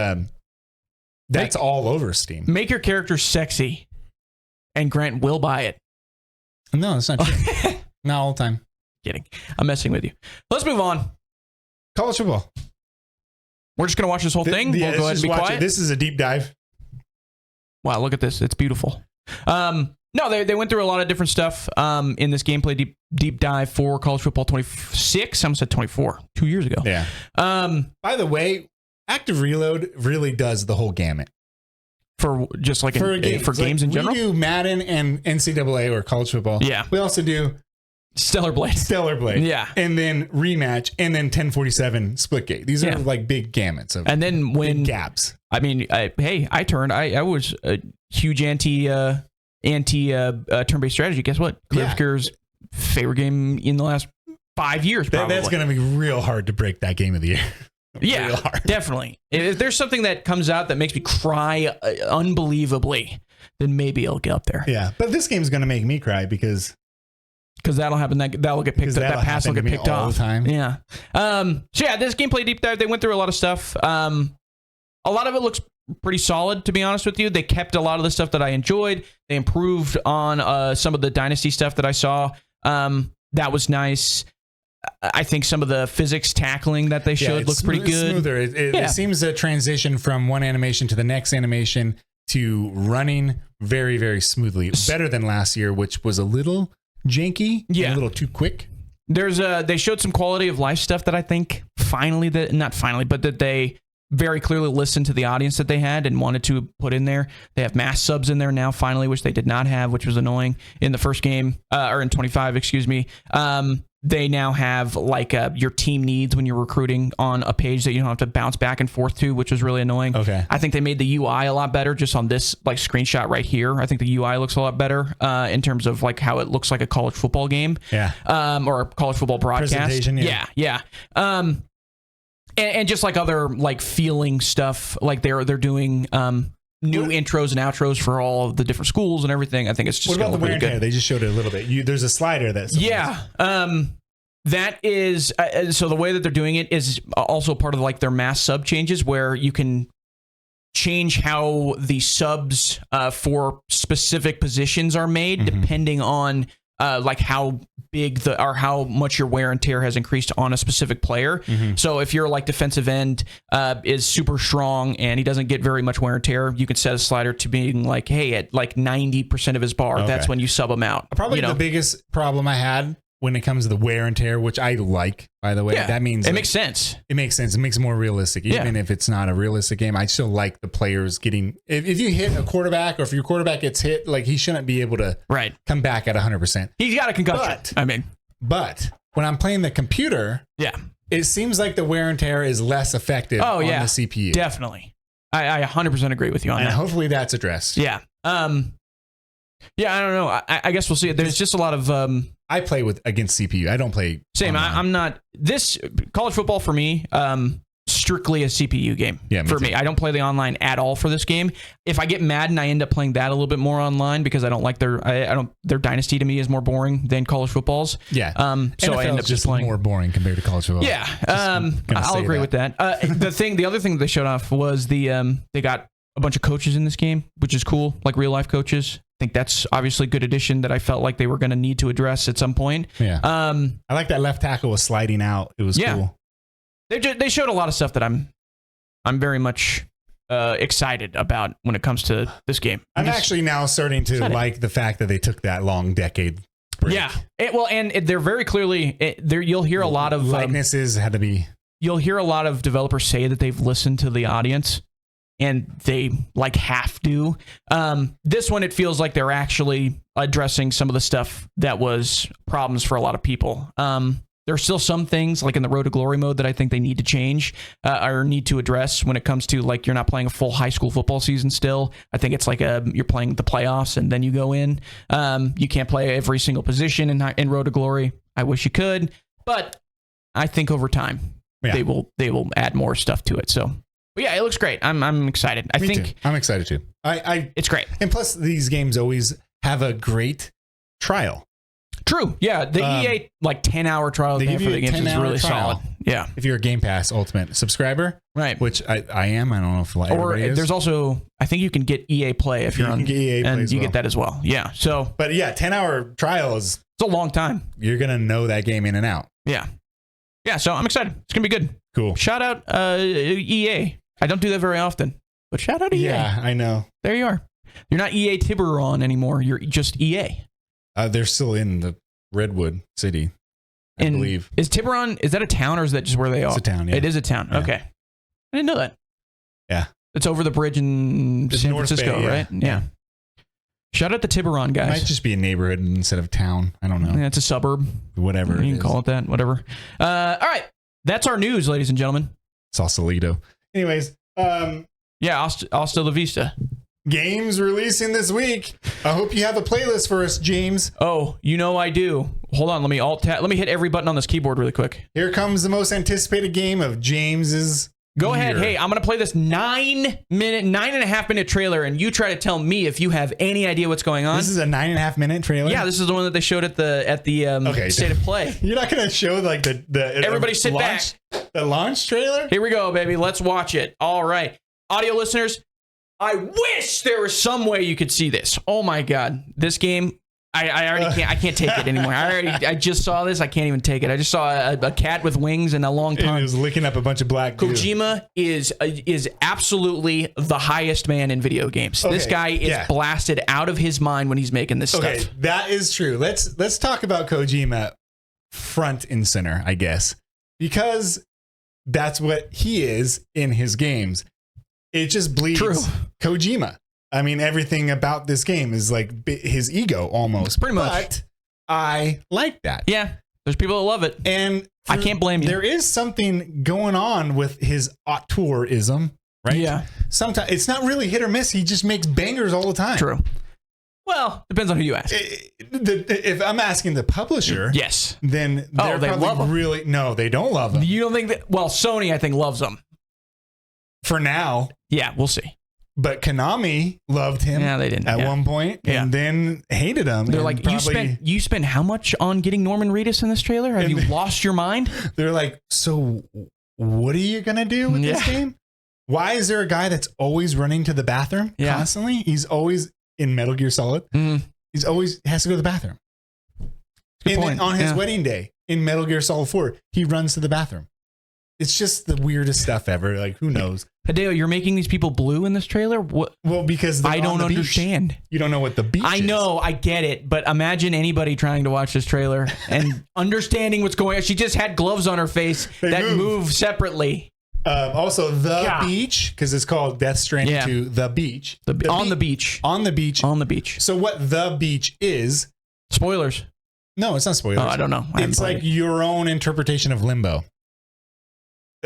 that's all over Steam. Make your character sexy, and Grant will buy it. No, it's not true. Not all the time. Kidding. I'm messing with you. Let's move on. College football. We're just going to watch this whole thing. We'll go ahead and be quiet. This is a deep dive. Wow, look at this. It's beautiful. No, they went through a lot of different stuff in this gameplay deep dive for College Football 26. I almost said 24, 2 years ago. Yeah. By the way, Active Reload really does the whole gamut. For just like for games in general? We do Madden and NCAA or college football. Yeah. We also do Stellar Blade. Yeah. And then Rematch and then 1047 Splitgate. These are like big gamuts of and then when gaps. I mean, I was a huge anti turn-based strategy. Guess what? Cliffker's favorite game in the last 5 years, probably. That's going to be real hard to break that game of the year. Yeah, definitely. If there's something that comes out that makes me cry unbelievably, then maybe it'll get up there. Yeah, but this game's going to make me cry because that'll happen. That'll get picked up. That pass will get picked off all the time. Yeah. So yeah, this gameplay deep dive, they went through a lot of stuff. A lot of it looks pretty solid, to be honest with you. They kept a lot of the stuff that I enjoyed. They improved on some of the Dynasty stuff that I saw. That was nice. I think some of the physics tackling that they showed looks pretty good. Smoother. It seems to transition from one animation to the next animation to running very, very smoothly. Better than last year, which was a little janky, a little too quick. They showed some quality of life stuff that I think that they very clearly listened to the audience that they had and wanted to put in there. They have mass subs in there now, finally, which they did not have, which was annoying in the first game, or in 25, excuse me. They now have like your team needs when you're recruiting on a page that you don't have to bounce back and forth to, which was really annoying. Okay. I think they made the UI a lot better just on this like screenshot right here. I think the UI looks a lot better in terms of like how it looks like a college football game. Yeah. Or a college football broadcast. Presentation, yeah. And just like other like feeling stuff, like they're doing new intros and outros for all of the different schools and everything. I think it's just what about the wear and tear? good. They just showed it a little bit. There's a slider that's that is so the way that they're doing it is also part of like their mass sub changes where you can change how the subs for specific positions are made depending on like how big or how much your wear and tear has increased on a specific player. So if your like defensive end is super strong and he doesn't get very much wear and tear, you can set a slider to being like, hey, at like 90% of his bar, that's when you sub him out. Probably the biggest problem I had when it comes to the wear and tear, which I like, by the way, that means it makes sense. It makes sense. It makes it more realistic. Even if it's not a realistic game, I still like the players getting, if you hit a quarterback or if your quarterback gets hit, like he shouldn't be able to come back at 100%. He's got a concussion. But when I'm playing the computer, it seems like the wear and tear is less effective on the CPU. Definitely. I 100% agree with you on that. And hopefully that's addressed. Yeah. I don't know. I guess we'll see. There's just a lot of... I play against CPU. I don't play... Same. I'm not... This college football for me, strictly a CPU game for me. I don't play the online at all for this game. If I get Madden, I end up playing that a little bit more online because I don't like their Dynasty to me is more boring than college football's. Yeah. So I end up just playing more boring compared to college football. Yeah. I'll agree with that. The other thing they showed off was they got a bunch of coaches in this game, which is cool, like real life coaches. I think that's obviously a good addition that I felt like they were going to need to address at some point. Yeah. I like that left tackle was sliding out. It was cool. They showed a lot of stuff that I'm very much excited about when it comes to this game. I'm actually now starting to like the fact that they took that long decade break. Yeah. They're very clearly you'll hear a lot of likenesses had to be. You'll hear a lot of developers say that they've listened to the audience. And they have to. This one, it feels like they're actually addressing some of the stuff that was problems for a lot of people. There's still some things like in the Road to Glory mode that I think they need to change or need to address when it comes to like you're not playing a full high school football season still. I think it's like you're playing the playoffs and then you go in. You can't play every single position in Road to Glory. I wish you could, but I think over time they will add more stuff to it. So. But yeah, it looks great. I'm excited. Me too. I'm excited too. It's great. And plus, these games always have a great trial. True. Yeah, the EA 10-hour trial they give for the games is really solid. Yeah. If you're a Game Pass Ultimate subscriber, right? Which I am. I don't know if everybody is. There's also I think you can get EA Play if you're on EA Play and you get that as well. Yeah. So. But yeah, 10-hour trial is. It's a long time. You're gonna know that game in and out. Yeah. Yeah. So I'm excited. It's gonna be good. Cool. Shout out EA. I don't do that very often, but shout out EA. Yeah, I know. There you are. You're not EA Tiburon anymore. You're just EA. They're still in the Redwood City, I believe. Is Tiburon, is that a town or is that just where they are? It's a town, yeah. It is a town. Yeah. Okay. I didn't know that. Yeah. It's over the bridge in San Francisco, right? Yeah. Shout out the Tiburon guys. It might just be a neighborhood instead of town. I don't know. Yeah, it's a suburb. Whatever. You can call it that. Whatever. All right. That's our news, ladies and gentlemen. Sausalito. Anyways, yeah, hasta la vista. Games releasing this week. I hope you have a playlist for us, James. Oh, I do. Hold on, let me hit every button on this keyboard really quick. Here comes the most anticipated game of James's. Go ahead. Hey, I'm going to play this 9.5 minute trailer, and you try to tell me if you have any idea what's going on. This is a 9.5 minute trailer? Yeah, this is the one that they showed at the State of Play. You're not going to show like the everybody sit back. The launch trailer? Here we go, baby. Let's watch it. All right. Audio listeners, I wish there was some way you could see this. Oh my God. This game, I already can't. I can't take it anymore. I just saw this. I can't even take it. I just saw a cat with wings and a long tongue. He was licking up a bunch of black goo. Kojima is absolutely the highest man in video games. Okay, this guy is blasted out of his mind when he's making this stuff. Okay, that is true. Let's talk about Kojima front and center, I guess, because that's what he is in his games. It just bleeds Kojima. I mean, everything about this game is like his ego almost. Pretty much. But I like that. Yeah. There's people that love it. And I can't blame you. There is something going on with his auteurism, right? Yeah. Sometimes it's not really hit or miss. He just makes bangers all the time. True. Well, depends on who you ask. If I'm asking the publisher, yes, then they're they love him. Really, no, they don't love him. You don't think that? Well, Sony, I think, loves him. For now. Yeah, we'll see. But Konami loved him they didn't, at one point and then hated him. They're like, you spent how much on getting Norman Reedus in this trailer? Have you lost your mind? They're like, so what are you going to do with this game? Why is there a guy that's always running to the bathroom constantly? He's always in Metal Gear Solid. He's always has to go to the bathroom. And then on his wedding day in Metal Gear Solid 4, he runs to the bathroom. It's just the weirdest stuff ever. Like, who knows? Hideo, you're making these people blue in this trailer? What? Well, because I don't understand. You don't know what the beach is. I know, I get it. But imagine anybody trying to watch this trailer and understanding what's going on. She just had gloves on her face that move separately. Also, the beach, because it's called Death Stranding to the beach. On the beach. On the beach. On the beach. So what the beach is... Spoilers. No, it's not spoilers. Oh, I don't know. It's like your own interpretation of Limbo.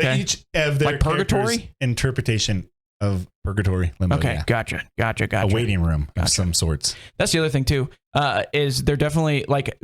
Okay. Each of their like Purgatory interpretation of Purgatory, limbo. Okay, yeah. gotcha. A waiting room of some sorts. That's the other thing too. Is they're definitely like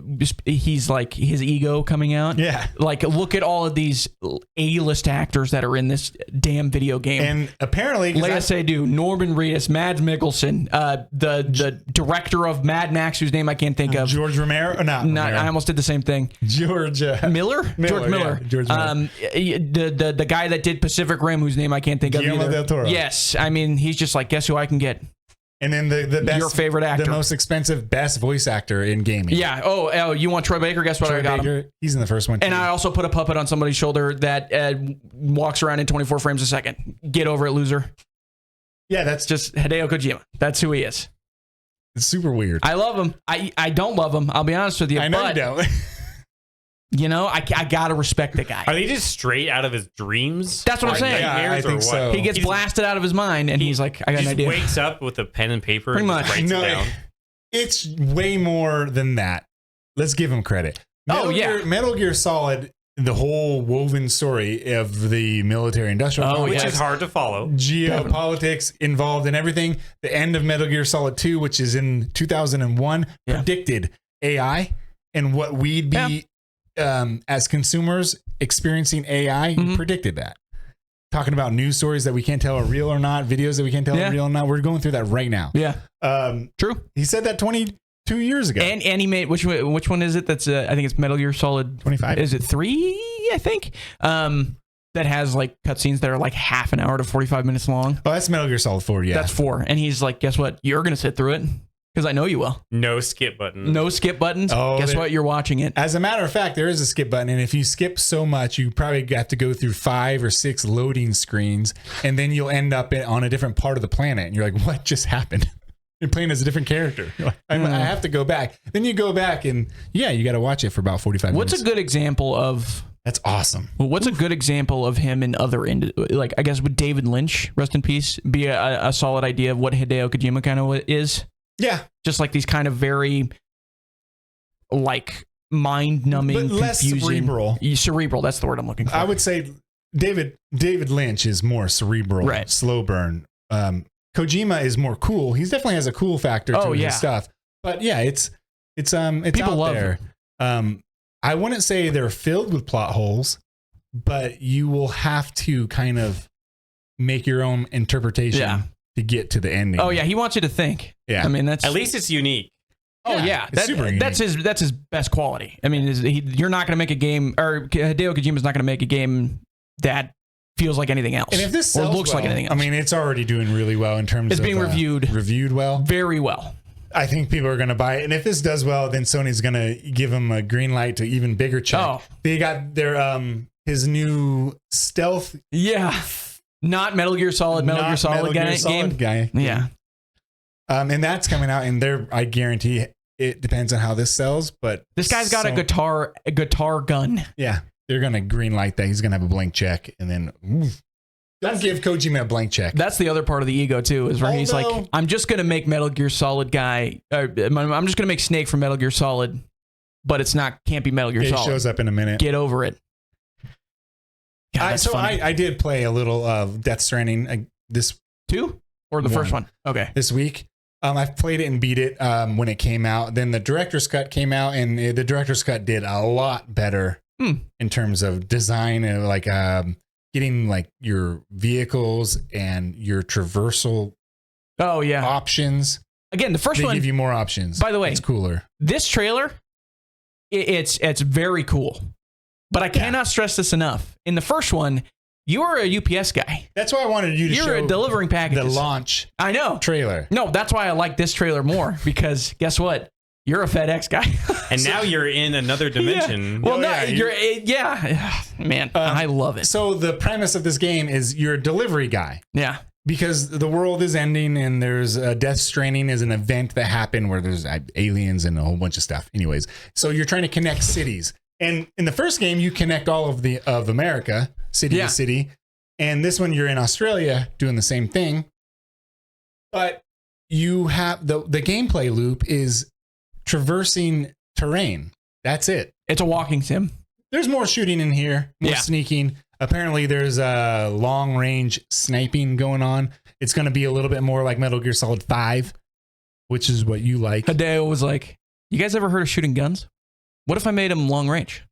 he's like his ego coming out. Yeah. Like look at all of these A-list actors that are in this damn video game. And apparently, Leia Seydoux, Norman Reedus, Mads Mikkelsen, the director of Mad Max, whose name I can't think of. George Romero. Not I almost did the same thing. George Miller. George Miller. Yeah, George Miller. The guy that did Pacific Rim, whose name I can't think of Guillermo either. del Toro. Yes, I mean he's just like, guess who I can get? And then the best, your favorite actor, the most expensive, best voice actor in gaming. Yeah. Oh, you want Troy Baker? Guess what? Troy I got Baker, him. He's in the first one too. And I also put a puppet on somebody's shoulder that walks around in 24 frames a second. Get over it, loser. Yeah, that's Just Hideo Kojima. That's who he is. It's super weird. I love him. I don't love him. I'll be honest with you. I know but, you don't. You know, I gotta respect the guy. Are they just straight out of his dreams? That's what I'm saying. Yeah, I think so. He gets blasted out of his mind, and he's like, I got an idea. He wakes up with a pen and paper Pretty and much. just writes it down. It's way more than that. Let's give him credit. Metal Gear Solid, the whole woven story of the military-industrial Which complex, is hard to follow. Geopolitics involved in everything. The end of Metal Gear Solid 2, which is in 2001, predicted AI and what we'd be as consumers experiencing AI. Predicted that. Talking about news stories that we can't tell are real or not, videos that we can't tell are real or not. We're going through that right now. Yeah. True. He said that 22 years ago. And he made which one is it? That's I think it's Metal Gear Solid 25. Is it 3? I think. That has like cutscenes that are like half an hour to 45 minutes long. Oh, that's Metal Gear Solid 4. Yeah, that's 4. And he's like, guess what? You're gonna sit through it because I know you will. No skip button. No skip buttons. Oh, guess what? You're watching it. As a matter of fact, there is a skip button, and if you skip so much, you probably have to go through 5 or 6 loading screens, and then you'll end up on a different part of the planet, and you're like, "What just happened?" You're playing as a different character. You're like, I have to go back. Then you go back, and you got to watch it for about 45 minutes. What's a good example of? That's awesome. Well, what's a good example of him in other like I guess would David Lynch, rest in peace, be a solid idea of what Hideo Kojima kind of is? Yeah, just like these kind of very like mind-numbing, but less confusing, cerebral. Cerebral, that's the word I'm looking for. I would say David Lynch is more cerebral, right. Slow burn. Kojima is more cool. He definitely has a cool factor to his stuff. But yeah, it's people out there. I wouldn't say they're filled with plot holes, but you will have to kind of make your own interpretation to get to the ending. Oh yeah, he wants you to think. Yeah, I mean that's at least it's unique. Oh yeah, that's his best quality. I mean, you're not going to make a game, or Hideo Kojima's not going to make a game that feels like anything else, and if this sells looks like anything else. I mean, it's already doing really well in terms of it's being reviewed well, very well. I think people are going to buy it, and if this does well, then Sony's going to give them a green light to even bigger check. Oh. They got their his new stealth, not Metal Gear Solid, game. Yeah, and that's coming out, and I guarantee it depends on how this sells, but this guy's got a guitar gun. Yeah, they're going to green light that. He's going to have a blank check, and then. Don't give Kojima a blank check. That's the other part of the ego too, is where he's like, I'm just gonna make Metal Gear Solid guy. I'm just gonna make Snake from Metal Gear Solid, but can't be Metal Gear Solid. He shows up in a minute. Get over it. God, I did play a little of Death Stranding this 2 or the first one. Okay, this week. I've played it and beat it when it came out. Then the director's cut came out, and the director's cut did a lot better in terms of design and like. Getting like your vehicles and your traversal options. Again, the first one give you more options. By the way, it's cooler. This trailer, it's very cool. But I cannot stress this enough. In the first one, you were a UPS guy. That's why I wanted you to show You're delivering packages. The launch trailer. No, that's why I like this trailer more because guess what? You're a FedEx guy. And now you're in another dimension. Well, man, I love it. So the premise of this game is you're a delivery guy. Yeah. Because the world is ending and there's Death Stranding is an event that happened where there's aliens and a whole bunch of stuff. Anyways, so you're trying to connect cities. And in the first game, you connect all of America, city to city. And this one, you're in Australia doing the same thing. But you have the gameplay loop is traversing terrain. That's it. It's a walking sim. There's more shooting in here, more sneaking. Apparently, there's a long range sniping going on. It's going to be a little bit more like Metal Gear Solid 5, which is what you like. Hideo was like, "You guys ever heard of shooting guns? What if I made them long range?"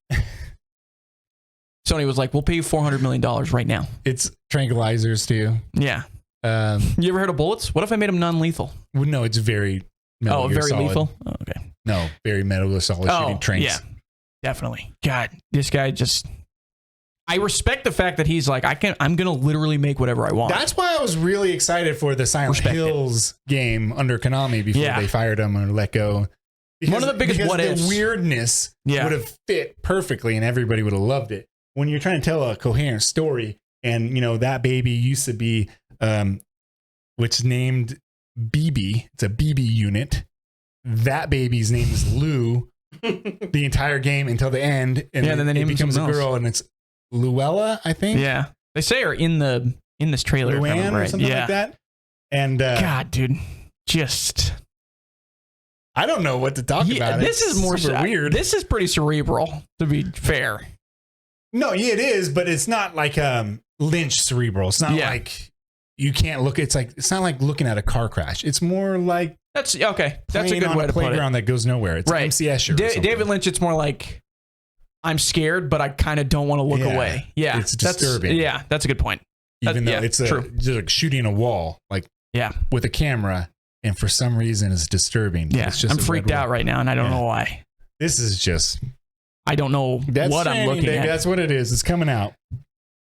Sony was like, "We'll pay you $400 million right now." It's tranquilizers too. Yeah. You ever heard of bullets? What if I made them non-lethal? Well, no, it's very Metal Gear very Solid. lethal. Oh, okay. No, very Metal Gear Solid shooting tranks. Yeah, definitely. God, this guy just. I respect the fact that he's like, I'm gonna literally make whatever I want. That's why I was really excited for the Silent Hills game under Konami before they fired him or let go. Because, one of the biggest what ifs. The weirdness would have fit perfectly and everybody would have loved it. When you're trying to tell a coherent story, and you know that baby used to be, which named BB. It's a BB unit. That baby's name is Lou. The entire game until the end, and then it becomes a girl, and it's Luella, I think. Yeah, they say her in this trailer, Luann or something like that. And God, dude, just I don't know what to talk about. This is more weird. This is pretty cerebral, to be fair. No, yeah, it is, but it's not like Lynch cerebral. It's not like you can't look. It's not like looking at a car crash. It's more like that's okay. That's a good way to put it. Playground that goes nowhere. It's right. MC Escher. David Lynch. It's more like I'm scared, but I kind of don't want to look away. Yeah, it's disturbing. That's a good point. Even though it's just like shooting a wall, like with a camera, and for some reason it's disturbing. Yeah, it's just I'm freaked out right now, and I don't know why. This is just. I don't know what I'm looking at. That's what it is. It's coming out.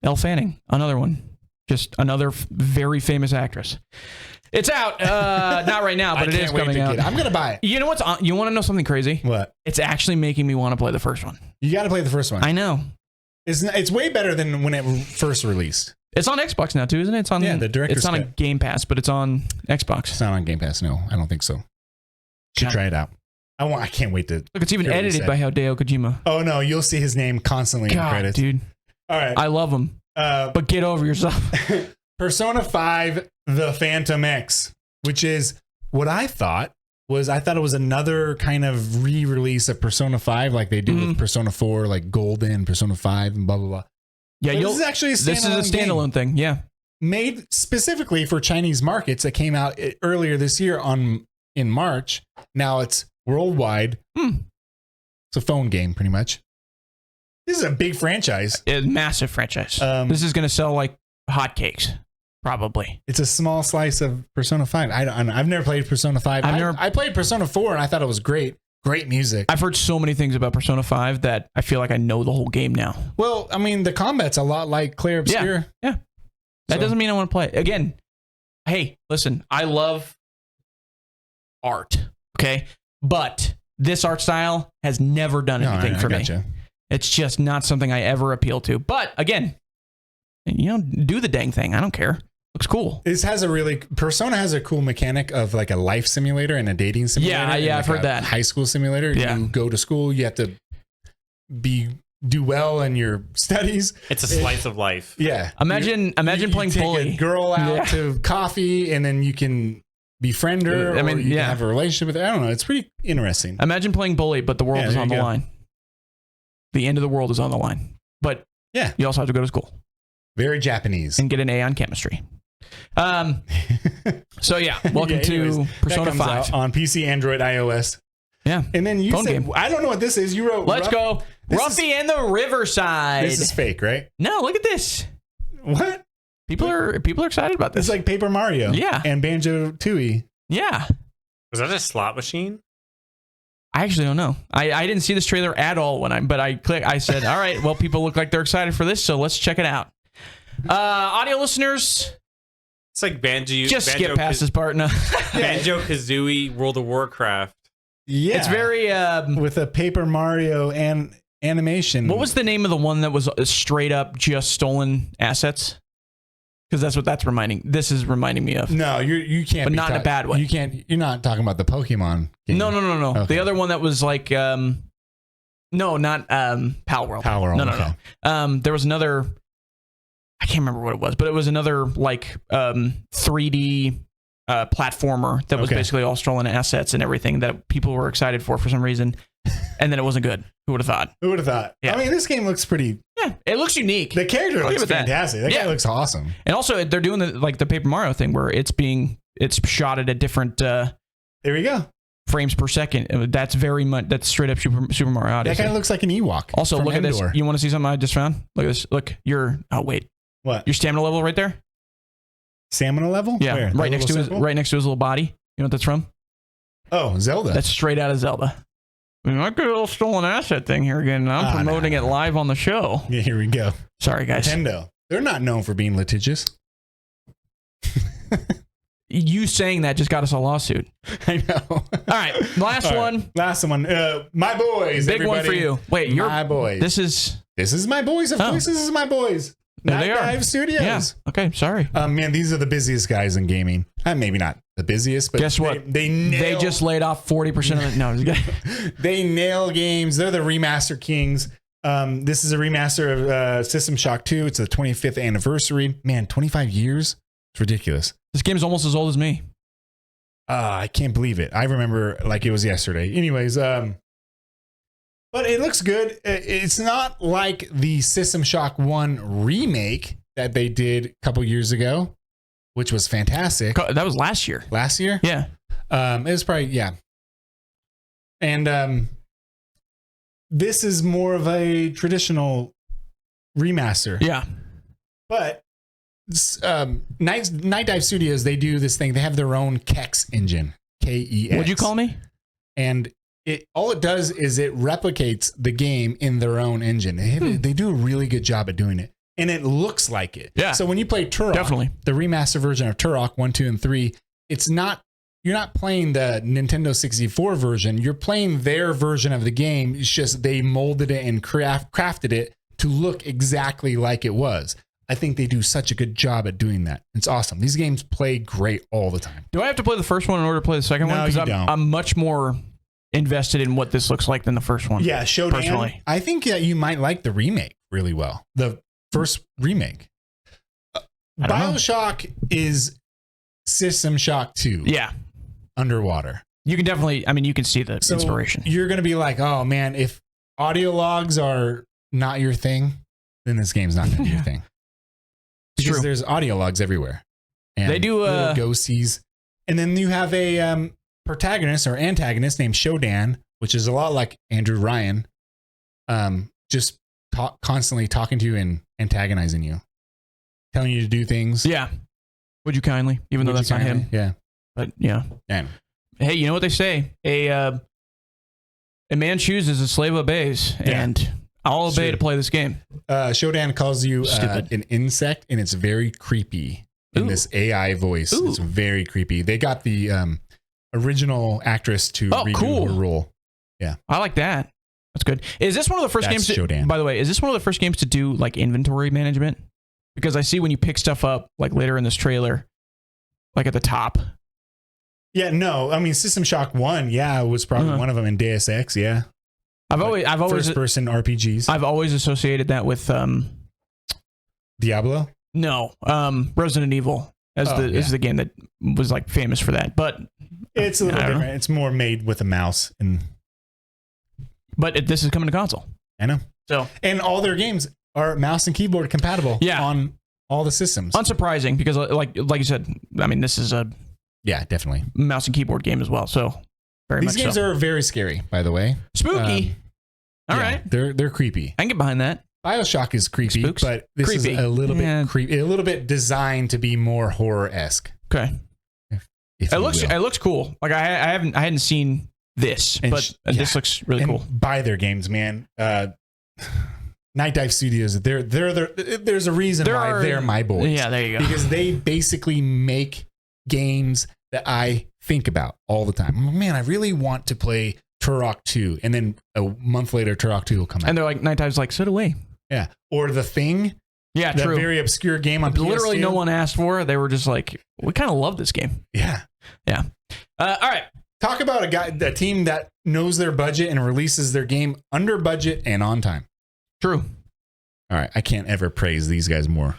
Elle Fanning, another one. Just another very famous actress. It's out. Not right now, but it is coming out. I'm going to buy it. You know what's on? You want to know something crazy? What? It's actually making me want to play the first one. You got to play the first one. I know. It's way better than when it first released. It's on Xbox now, too, isn't it? It's on, the director's It's on a Game Pass, but it's on Xbox. It's not on Game Pass, no. I don't think so. Should try it out. I can't wait to. Look, it's even edited by Hideo Kojima. Oh no, you'll see his name constantly in the credits, dude. All right, I love him, but get over yourself. Persona 5: The Phantom X, which is what I thought it was another kind of re-release of Persona 5, like they do with Persona 4, like Golden, Persona 5, and blah blah blah. Yeah, this is actually a standalone thing. Yeah, made specifically for Chinese markets that came out earlier this year in March. Now it's worldwide. It's a phone game, pretty much. This is a big franchise. A massive franchise. This is going to sell like hotcakes, probably. It's a small slice of Persona 5. I've never played Persona 5. I played Persona 4 and I thought it was great. Great music. I've heard so many things about Persona 5 that I feel like I know the whole game now. Well, I mean, the combat's a lot like Clair Obscur. Yeah. That doesn't mean I want to play it. Again, hey, listen, I love art, okay? But this art style has never done anything for me. It's just not something I ever appeal to. But again, do the dang thing. I don't care. Looks cool. Persona has a cool mechanic of like a life simulator and a dating simulator. Yeah, I've heard that. High school simulator. Yeah. You go to school, you have to do well in your studies. It's a slice of life. Yeah. Imagine playing take bully. A girl out to coffee, and then you can befriend her. You can have a relationship with her. I don't know. It's pretty interesting. Imagine playing bully, but the world is on the line. The end of the world is on the line. But you also have to go to school. Very Japanese. And get an A on chemistry. So welcome to Persona 5 on PC, Android, iOS. Yeah. And then you Phone said, game. I don't know what this is. You wrote, let's go. Ruffy and the Riverside. This is fake, right? No, look at this. What? People are excited about this. It's like Paper Mario. Yeah. And Banjo-Tooie. Yeah. Was that a slot machine? I actually don't know. I didn't see this trailer at all but I said, all right, well, people look like they're excited for this, so let's check it out. Audio listeners, it's like just skip past this part. No. Banjo-Kazooie World of Warcraft. Yeah. It's very with a Paper Mario and animation. What was the name of the one that was straight up just stolen assets? Because that's what this is reminding me of. No, you can't. But not in a bad way. You can't. You're not talking about the Pokemon game. No. Okay. The other one that was like, no, not Pal World. Pal World. No. There was another. I can't remember what it was, but it was another like 3D platformer that was basically all stolen assets and everything that people were excited for some reason, and then it wasn't good. Who would have thought? Who would have thought? Yeah. I mean, this game looks pretty. Yeah, it looks unique. The character looks fantastic. That guy looks awesome. And also, they're doing the Paper Mario thing where it's shot at a different. There we go. Frames per second. That's straight up Super Mario Odyssey. That kind of looks like an Ewok. Also, look at this. You want to see something I just found? Look at this. Look, What? Your stamina level right there. Stamina level? Yeah, Where? right next to his little body. You know what that's from? Oh, Zelda. That's straight out of Zelda. I mean, I could a little stolen asset thing here again. I'm promoting it live on the show. Yeah, here we go. Sorry, guys. Nintendo. They're not known for being litigious. You saying that just got us a lawsuit. I know. All right, last one. Last one. My boys. Big one for you. Wait, you're my boys. This is my boys. Of course, this is my boys. There they are. Night Dive Studios. Yeah. Okay. Sorry. Man, these are the busiest guys in gaming. Maybe not the busiest, but guess what? They just laid off 40% of it. No, they nail games. They're the remaster kings. This is a remaster of System Shock 2. It's the 25th anniversary. Man, 25 years. It's ridiculous. This game is almost as old as me. I can't believe it. I remember like it was yesterday. Anyways, but it looks good. It's not like the System Shock 1 remake that they did a couple years ago, which was fantastic. That was last year. Last year? Yeah. It was probably, yeah. And this is more of a traditional remaster. Yeah. But Night Dive Studios, they do this thing. They have their own KEX engine. KEX. What'd you call me? And all it does is it replicates the game in their own engine. They do a really good job at doing it. And it looks like it. Yeah. So when you play Turok, definitely the remaster version of Turok 1, 2, and 3, you're not playing the Nintendo 64 version. You're playing their version of the game. It's just they molded it and crafted it to look exactly like it was. I think they do such a good job at doing that. It's awesome. These games play great all the time. Do I have to play the first one in order to play the second one? No, you don't. I'm much more invested in what this looks like than the first one. Yeah, Showdown. Personally. I think that you might like the remake really well. The first remake. BioShock is System Shock 2. Yeah. Underwater. You can definitely, you can see the inspiration. You're going to be like, oh man, if audio logs are not your thing, then this game's not going to be your thing. Because there's audio logs everywhere. And they do ghosties. And then you have a protagonist or antagonist named Shodan, which is a lot like Andrew Ryan, just constantly talking to you and antagonizing you, telling you to do things. Yeah. Would you kindly, even though that's not him. Yeah. But yeah. And hey, you know what they say? A man chooses, a slave obeys, and I'll obey to play this game. Shodan calls you an insect, and it's very creepy in this AI voice. Ooh. It's very creepy. They got the original actress to redo her role. Yeah, I like that. That's good. Is this one of the first games? By the way, is this one of the first games to do like inventory management? Because I see when you pick stuff up, like later in this trailer, like at the top. Yeah, no. System Shock 1, was probably one of them in Deus Ex, yeah. I've always first-person RPGs. I've always associated that with Diablo? No, Resident Evil is the game that was like famous for that. But it's a little different. It's more made with a mouse, but this is coming to console. I know. So and all their games are mouse and keyboard compatible. On all the systems. Unsurprising because like you said, this is a definitely mouse and keyboard game as well. So. These games are very scary, by the way. Spooky. All right. They're creepy. I can get behind that. BioShock is creepy, but this is a little bit creepy, a little bit designed to be more horror-esque. Okay. It looks cool. Like I hadn't seen this, but this looks really cool. Buy their games, man. Night Dive Studios. There's a reason why they're my boys. Yeah, there you go. Because they basically make games that I think about all the time. Man, I really want to play Turok 2, and then a month later Turok 2 will come out. And they're like, Night Dive's like, so do we. Yeah. Or The Thing. Yeah, that true. Very obscure game on PS2. Literally no one asked for it. They were just like, we kind of love this game. Yeah. Yeah. All right. Talk about a team that knows their budget and releases their game under budget and on time. True. All right. I can't ever praise these guys more.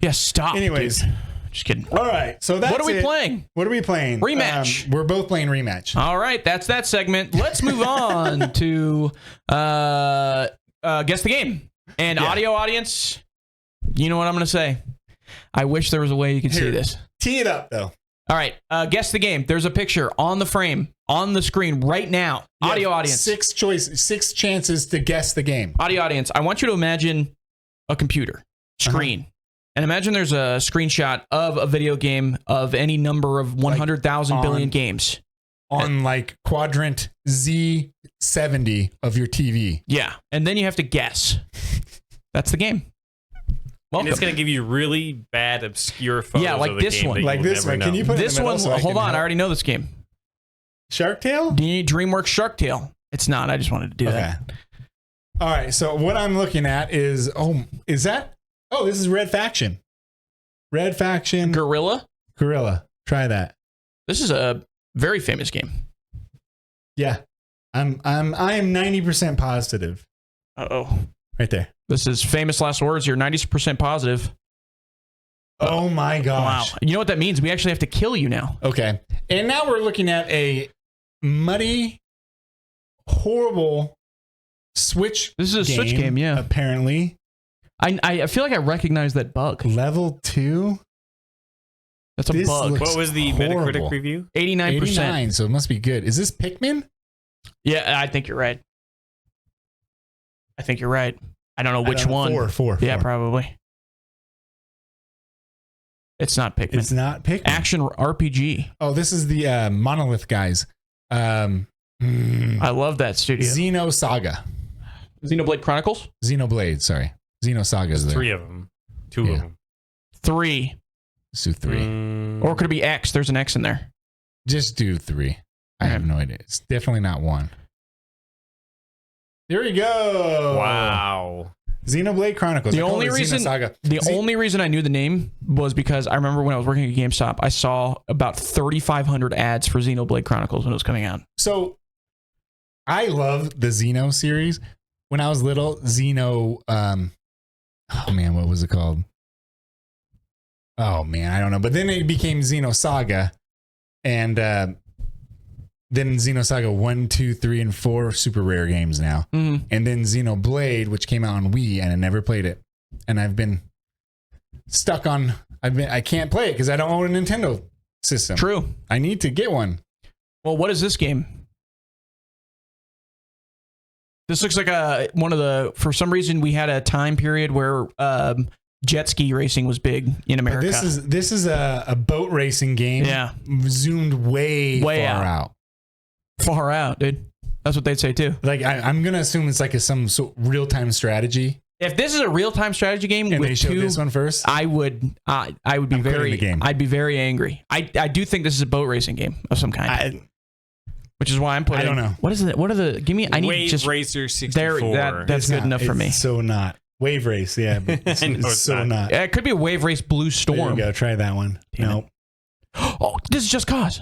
Yeah, stop. Anyways. Dude. Just kidding. All right. So that's what are we it. playing? What are we playing? Rematch. We're both playing Rematch. All right, that's that segment. Let's move on to guess the game. And audio audience, you know what I'm going to say. I wish there was a way you could see this. Tee it up, though. All right, guess the game. There's a picture on the frame, on the screen right now. Audio audience. 6 chances to guess the game. Audio audience, I want you to imagine a computer screen. And imagine there's a screenshot of a video game of any number of 100,000 billion games. On like quadrant Z70 of your TV. Yeah. And then you have to guess. That's the game. Welcome. And it's going to give you really bad, obscure photos. Yeah, like of the this game one. that Like you will this never one. know. Can you put This it in the one, middle so hold on, help? I already know this game. Shark Tale? Do you need DreamWorks Shark Tale? It's not. I just wanted to do that. All right. So what I'm looking at is, this is Red Faction. Red Faction. Gorilla? Gorilla. Try that. This is a very famous game. Yeah. I am 90% positive. Uh-oh. Right there. This is famous last words. You're 90% positive. Oh my gosh. Wow. You know what that means? We actually have to kill you now. Okay. And now we're looking at a muddy, horrible Switch. This is a Switch game, yeah. Apparently. I feel like I recognize that bug. Level 2. That's a This bug. looks What was the horrible. Metacritic review? 89%. 89, so it must be good. Is this Pikmin? Yeah, I think you're right. I think you're right. I don't know which one. Four. Yeah, probably. It's not Pikmin. It's not Pikmin. Action RPG. Oh, this is the Monolith guys. I love that studio. Xenosaga. Xenoblade Chronicles? Xenoblade, sorry. Xenosaga's there. 3 of them. 2 of them. 3. Let's do 3. Or could it be X? There's an X in there. Just do 3. I have no idea. It's definitely not 1. There we go. Wow. Xenoblade Chronicles. The only reason I knew the name was because I remember when I was working at GameStop, I saw about 3,500 ads for Xenoblade Chronicles when it was coming out. So I love the Xeno series. When I was little, Xeno, oh man, what was it called? Oh man, I don't know. But then it became Xenosaga, and then Xenosaga 1, 2, 3, and 4 super rare games now. Mm-hmm. And then Xenoblade, which came out on Wii, and I never played it. And I've been stuck on. I can't play it because I don't own a Nintendo system. True. I need to get one. Well, what is this game? This looks like one of the. For some reason, we had a time period where jet ski racing was big in America. This is a boat racing game. Yeah, zoomed way far out. Far out, dude. That's what they'd say too. Like I'm gonna assume it's like some real time strategy. If this is a real time strategy game, and with they showed this one first, I would be very. I'd be very angry. I do think this is a boat racing game of some kind. Which is why I'm putting. I don't know. What is it? What are the? Give me. I need Wave just Racer 64. That's good enough for me. So not Wave Race. Yeah, but it's so not. It could be a Wave Race Blue Storm. There you go. Try that one. Nope. Oh, this is Just Cause.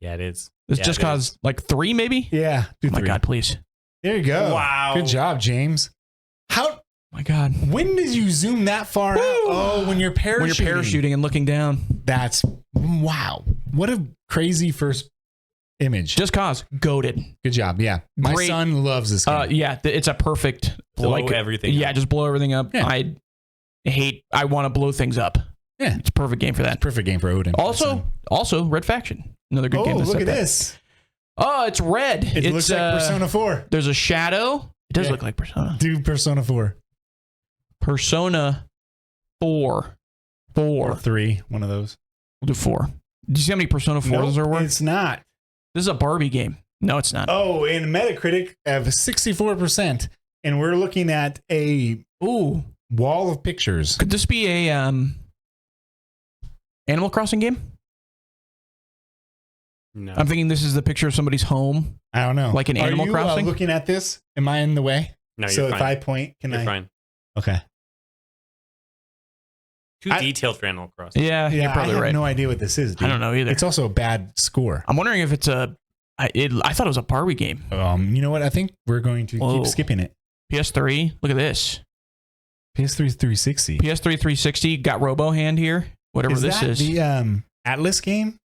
Yeah, it is. This is Just Cause like 3 maybe. Yeah. Oh my God, please. There you go. Wow. Good job, James. How? My God. When did you zoom that far out? Oh, when you're parachuting. When you're parachuting and looking down. That's wow. What a crazy first image. Just Cause. Goated. Good job. Yeah. My son loves this game. Yeah, it's a perfect blow everything up. Just blow everything up. Yeah. I want to blow things up. Yeah. It's a perfect game for that. Perfect game for Odin. Also Red Faction. Another good game. Oh, look at this. Oh, it's red. It looks like Persona 4. There's a shadow. It does look like Persona. Do Persona 4. Persona 4. Or 3. One of those. We'll do 4. Do you see how many Persona 4s there were? It's not. This is a Barbie game. No, it's not. Oh, in Metacritic of 64%. And we're looking at a wall of pictures. Could this be a Animal Crossing game? No. I'm thinking this is the picture of somebody's home. I don't know. Like an Animal Crossing? Are you looking at this? Am I in the way? No, you're so fine. If I point, you're fine. Okay. Too detailed for Animal Crossing. Yeah, you're probably I have right. no idea what this is, dude. I don't know either. It's also a bad score. I'm wondering if it's I thought it was a Barbie game. You know what? I think we're going to keep skipping it. PS3. Look at this. PS3 360. PS3 360 got Robo Hand here. Whatever this is. The Atlas game?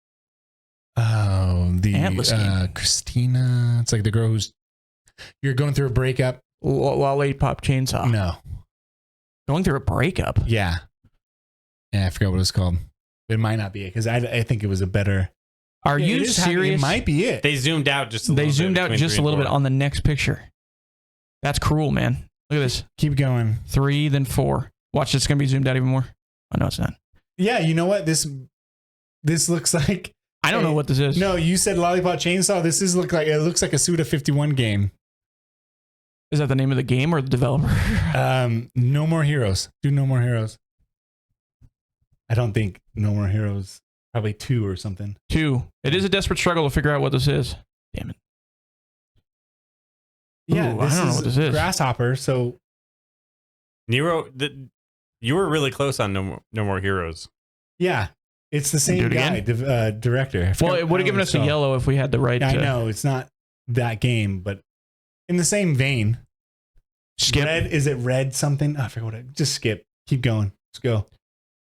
Oh, the Atlas game. Christina. It's like the girl who's you're going through a breakup. Lollipop Chainsaw. No. Going through a breakup. Yeah. Yeah, I forgot what it was called. It might not be it because I think it was a better. Are you serious? It might be it. They zoomed out just a They little bit. zoomed out just a little bit on the next picture. That's cruel, man. Look at this. Keep going. 3, then 4. Watch, it's going to be zoomed out even more. Oh, no, it's not. Yeah, you know what? This looks like. I don't know what this is. No, you said Lollipop Chainsaw. It looks like a Suda 51 game. Is that the name of the game or the developer? No More Heroes. Do No More Heroes. I don't think No More Heroes. Probably 2 or something. 2. It is a desperate struggle to figure out what this is. Damn it. Yeah, Ooh, I don't know what this is. Grasshopper. So Nero, you were really close on No More Heroes. yeah, it's the same guy, director. Well, it would have given us a yellow if we had the right. I know it's not that game, but in the same vein. Skip. Red, is it red something? I forget what it. Just skip. Keep going. Let's go.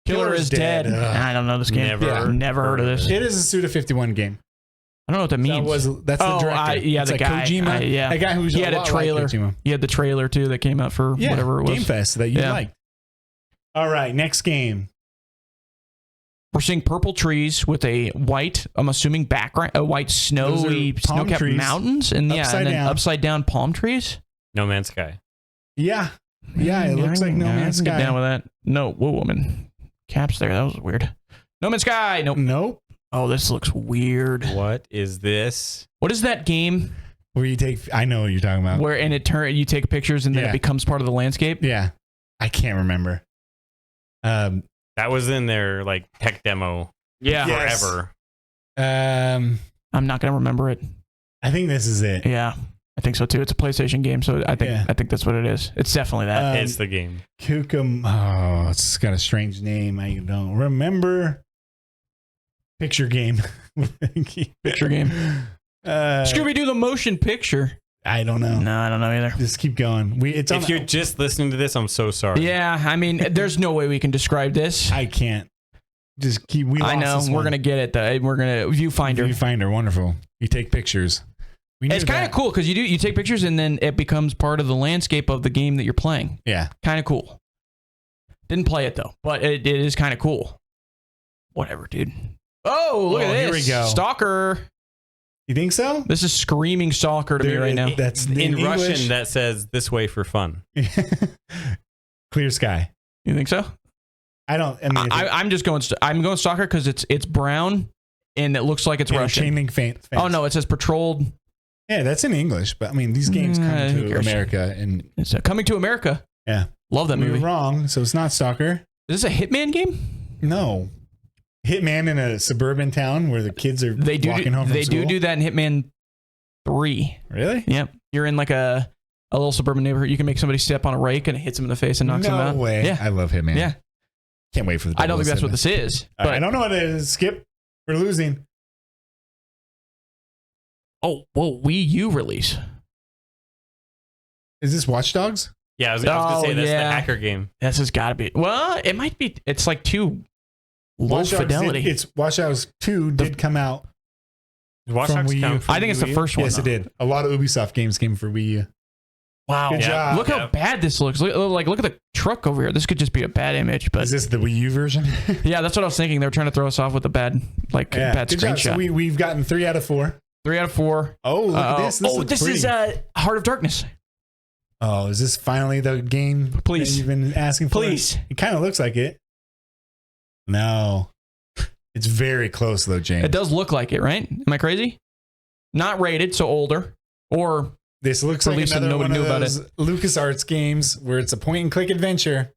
Killer is dead. I don't know this game. Never heard of this. It is a Suda 51 game. I don't know what that means. That's the director. It's the like guy. Kojima. Yeah, that guy who's he had a trailer. Like he had the trailer too that came out for whatever it was. Game Fest that you liked. All right, next game. We're seeing purple trees with a white, I'm assuming background, a white snow-capped mountains, and upside down palm trees. No Man's Sky. Yeah, it looks like No Man's Sky. Get down with that. No, whoa, woman. Caps there. That was weird. No Man's Sky. Nope. Oh, this looks weird. What is this? What is that game? Where you take, I know what you're talking about. Where you take pictures and then it becomes part of the landscape? Yeah. I can't remember. That was in their like tech demo. Yeah. Forever. I'm not going to remember it. I think this is it. Yeah. I think so too. It's a PlayStation game, so I think that's what it is. It's definitely that. It's the game. Oh, it's got a strange name. I don't remember. Picture game. Picture game. Scooby-Doo the motion picture. I don't know. No, I don't know either. Just keep going. If you're just listening to this, I'm so sorry. Yeah, I mean, there's no way we can describe this. I can't. Just keep. I know. We're gonna get it. We're gonna viewfinder. Viewfinder, wonderful. You take pictures. It's kind of cool because you take pictures and then it becomes part of the landscape of the game that you're playing. Yeah, kind of cool. Didn't play it though, but it is kind of cool. Whatever, dude. Oh, look at this. Here we go. Stalker. You think so? This is screaming stalker to me right now. That's in Russian that says "this way for fun." Clear sky. You think so? I don't. I mean, I'm just going. I'm going stalker because it's brown and it looks like it's Russian. Chain link fence. Oh no, it says patrolled. Yeah, that's in English, but I mean, these games come to America and it's coming to America. Yeah, love that movie. You're wrong, so it's not stalker. Is this a Hitman game? No. Hitman in a suburban town where the kids are walking home from school? They do that in Hitman 3. Really? Yep. You're in like a little suburban neighborhood. You can make somebody step on a rake and it hits them in the face and knocks them out. No way. Yeah. I love Hitman. Yeah. Can't wait for the I don't think that's what this is. But I don't know what it is. Skip. We're losing. Oh, whoa. Wii U release. Is this Watch Dogs? Yeah, I was going to say that's the hacker game. This has got to be. Well, it might be. It's like too low fidelity. Watch Dogs 2 did come out. Watch Dogs count for I think it's the first one. Yes, it did. A lot of Ubisoft games came for Wii U. Wow. Good job. Look how bad this looks. Look at the truck over here. This could just be a bad image. But is this the Wii U version? Yeah, that's what I was thinking. They were trying to throw us off with a bad bad screenshot. So we've gotten 3 out of 4. 3 out of 4. Oh, look at this. This is Heart of Darkness. Oh, is this finally the game that you've been asking for? Please. It kind of looks like it. No. It's very close, though, James. It does look like it, right? Am I crazy? Not rated, so older. Or this looks like another one of those LucasArts games where it's a point-and-click adventure.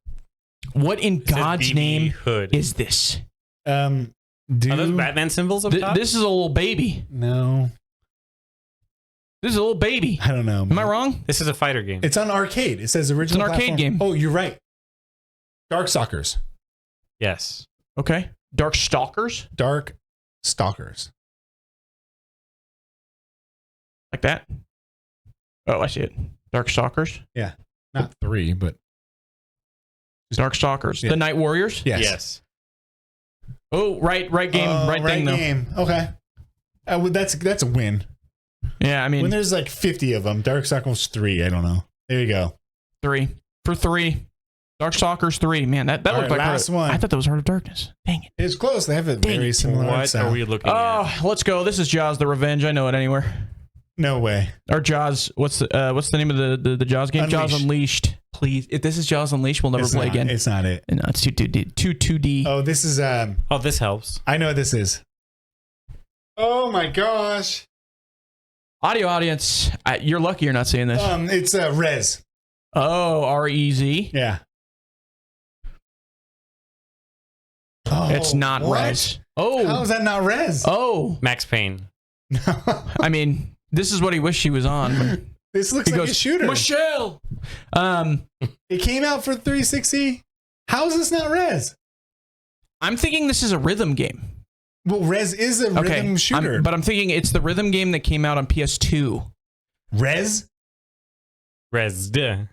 What in God's name is this? Are those Batman symbols up top? This is a little baby. No. This is a little baby. I don't know. Am I wrong? This is a fighter game. It's on arcade. It says original It's an arcade game. Oh, you're right. Darkstalkers. Yes. Okay. Darkstalkers? Darkstalkers. Like that? Oh, I see it. Darkstalkers? Yeah. Not 3, but... Darkstalkers. Yeah. The Night Warriors? Yes. Oh, right game, right thing though. Game. Okay. That's a win. Yeah, I mean, when there's like 50 of them, Darkstalkers 3. I don't know. There you go. 3 for 3. Darkstalkers 3. Man, that looked like last one. I thought that was Heart of Darkness. Dang it. It's close. They have a very similar art What style. are we looking at? Oh, let's go. This is Jaws: The Revenge. I know it anywhere. No way. Or Jaws. What's the name of the Jaws game? Unleashed. Jaws Unleashed. Please, if this is Jaws Unleashed, we'll never play again. It's not it. No, it's 2D. Oh, this is Oh, this helps. I know what this is. Oh my gosh. Audio audience, you're lucky you're not seeing this. It's Rez. Oh, REZ. Yeah. Oh, It's not what? Rez. Oh. How is that not Rez? Oh. Max Payne. I mean, this is what he wished he was on. But This looks like a shooter. Michelle. It came out for 360. How is this not Rez? I'm thinking this is a rhythm game. Well, Rez is a rhythm shooter. But I'm thinking it's the rhythm game that came out on PS2. Rez? Resd.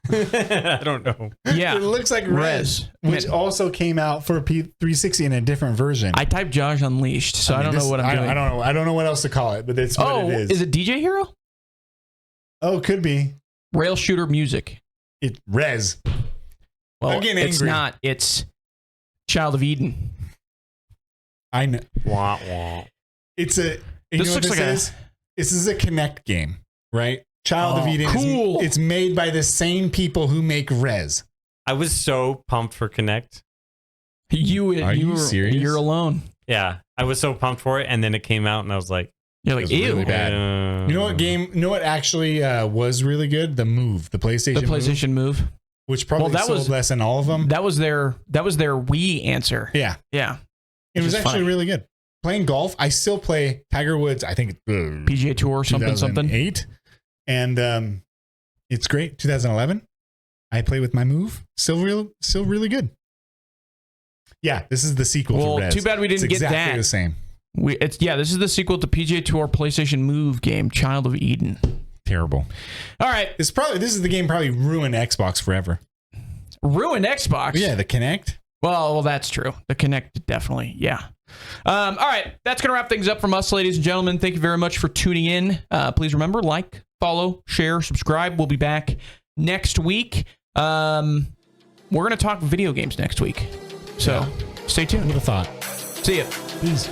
I don't know. Yeah. It looks like Rez, which Man, also came out for 360 in a different version. I typed Jaws Unleashed, so I don't know what I'm doing. I don't know. I don't know what else to call it, but it's what it is. Is it DJ Hero? Oh, could be. Rail shooter music. Rez. Well, I'm getting it's angry. not. It's Child of Eden. I know. Wah, wah. It's a. You This know what looks like is? This is a Connect game, right? Child of Eden. Cool. It's made by the same people who make Rez. I was so pumped for Connect. Are you serious? You're alone. Yeah, I was so pumped for it, and then it came out, and I was like, You're like, It was ew. really bad. You know what game? You know what actually was really good? The Move, the PlayStation. The PlayStation Move. which probably sold less than all of them. That was their Wii answer. Yeah, Yeah. it was is actually funny. really good. Playing golf, I still play Tiger Woods. I think PGA Tour something. 2008, and it's great. 2011, I play with my Move. Still really good. Yeah, this is the sequel. Well, to Rez. too bad we didn't it's get exactly that. the same. This is the sequel to PGA Tour PlayStation Move game, Child of Eden. Terrible. All right, This is the game probably ruined Xbox forever. ruined Xbox. Yeah, the Kinect. Well, that's true. The Kinect, definitely. Yeah. All right, that's going to wrap things up from us, ladies and gentlemen. Thank you very much for tuning in. Please remember, like, follow, share, subscribe. We'll be back next week. We're going to talk video games next week. So stay tuned. Who would have thought? See ya. Peace.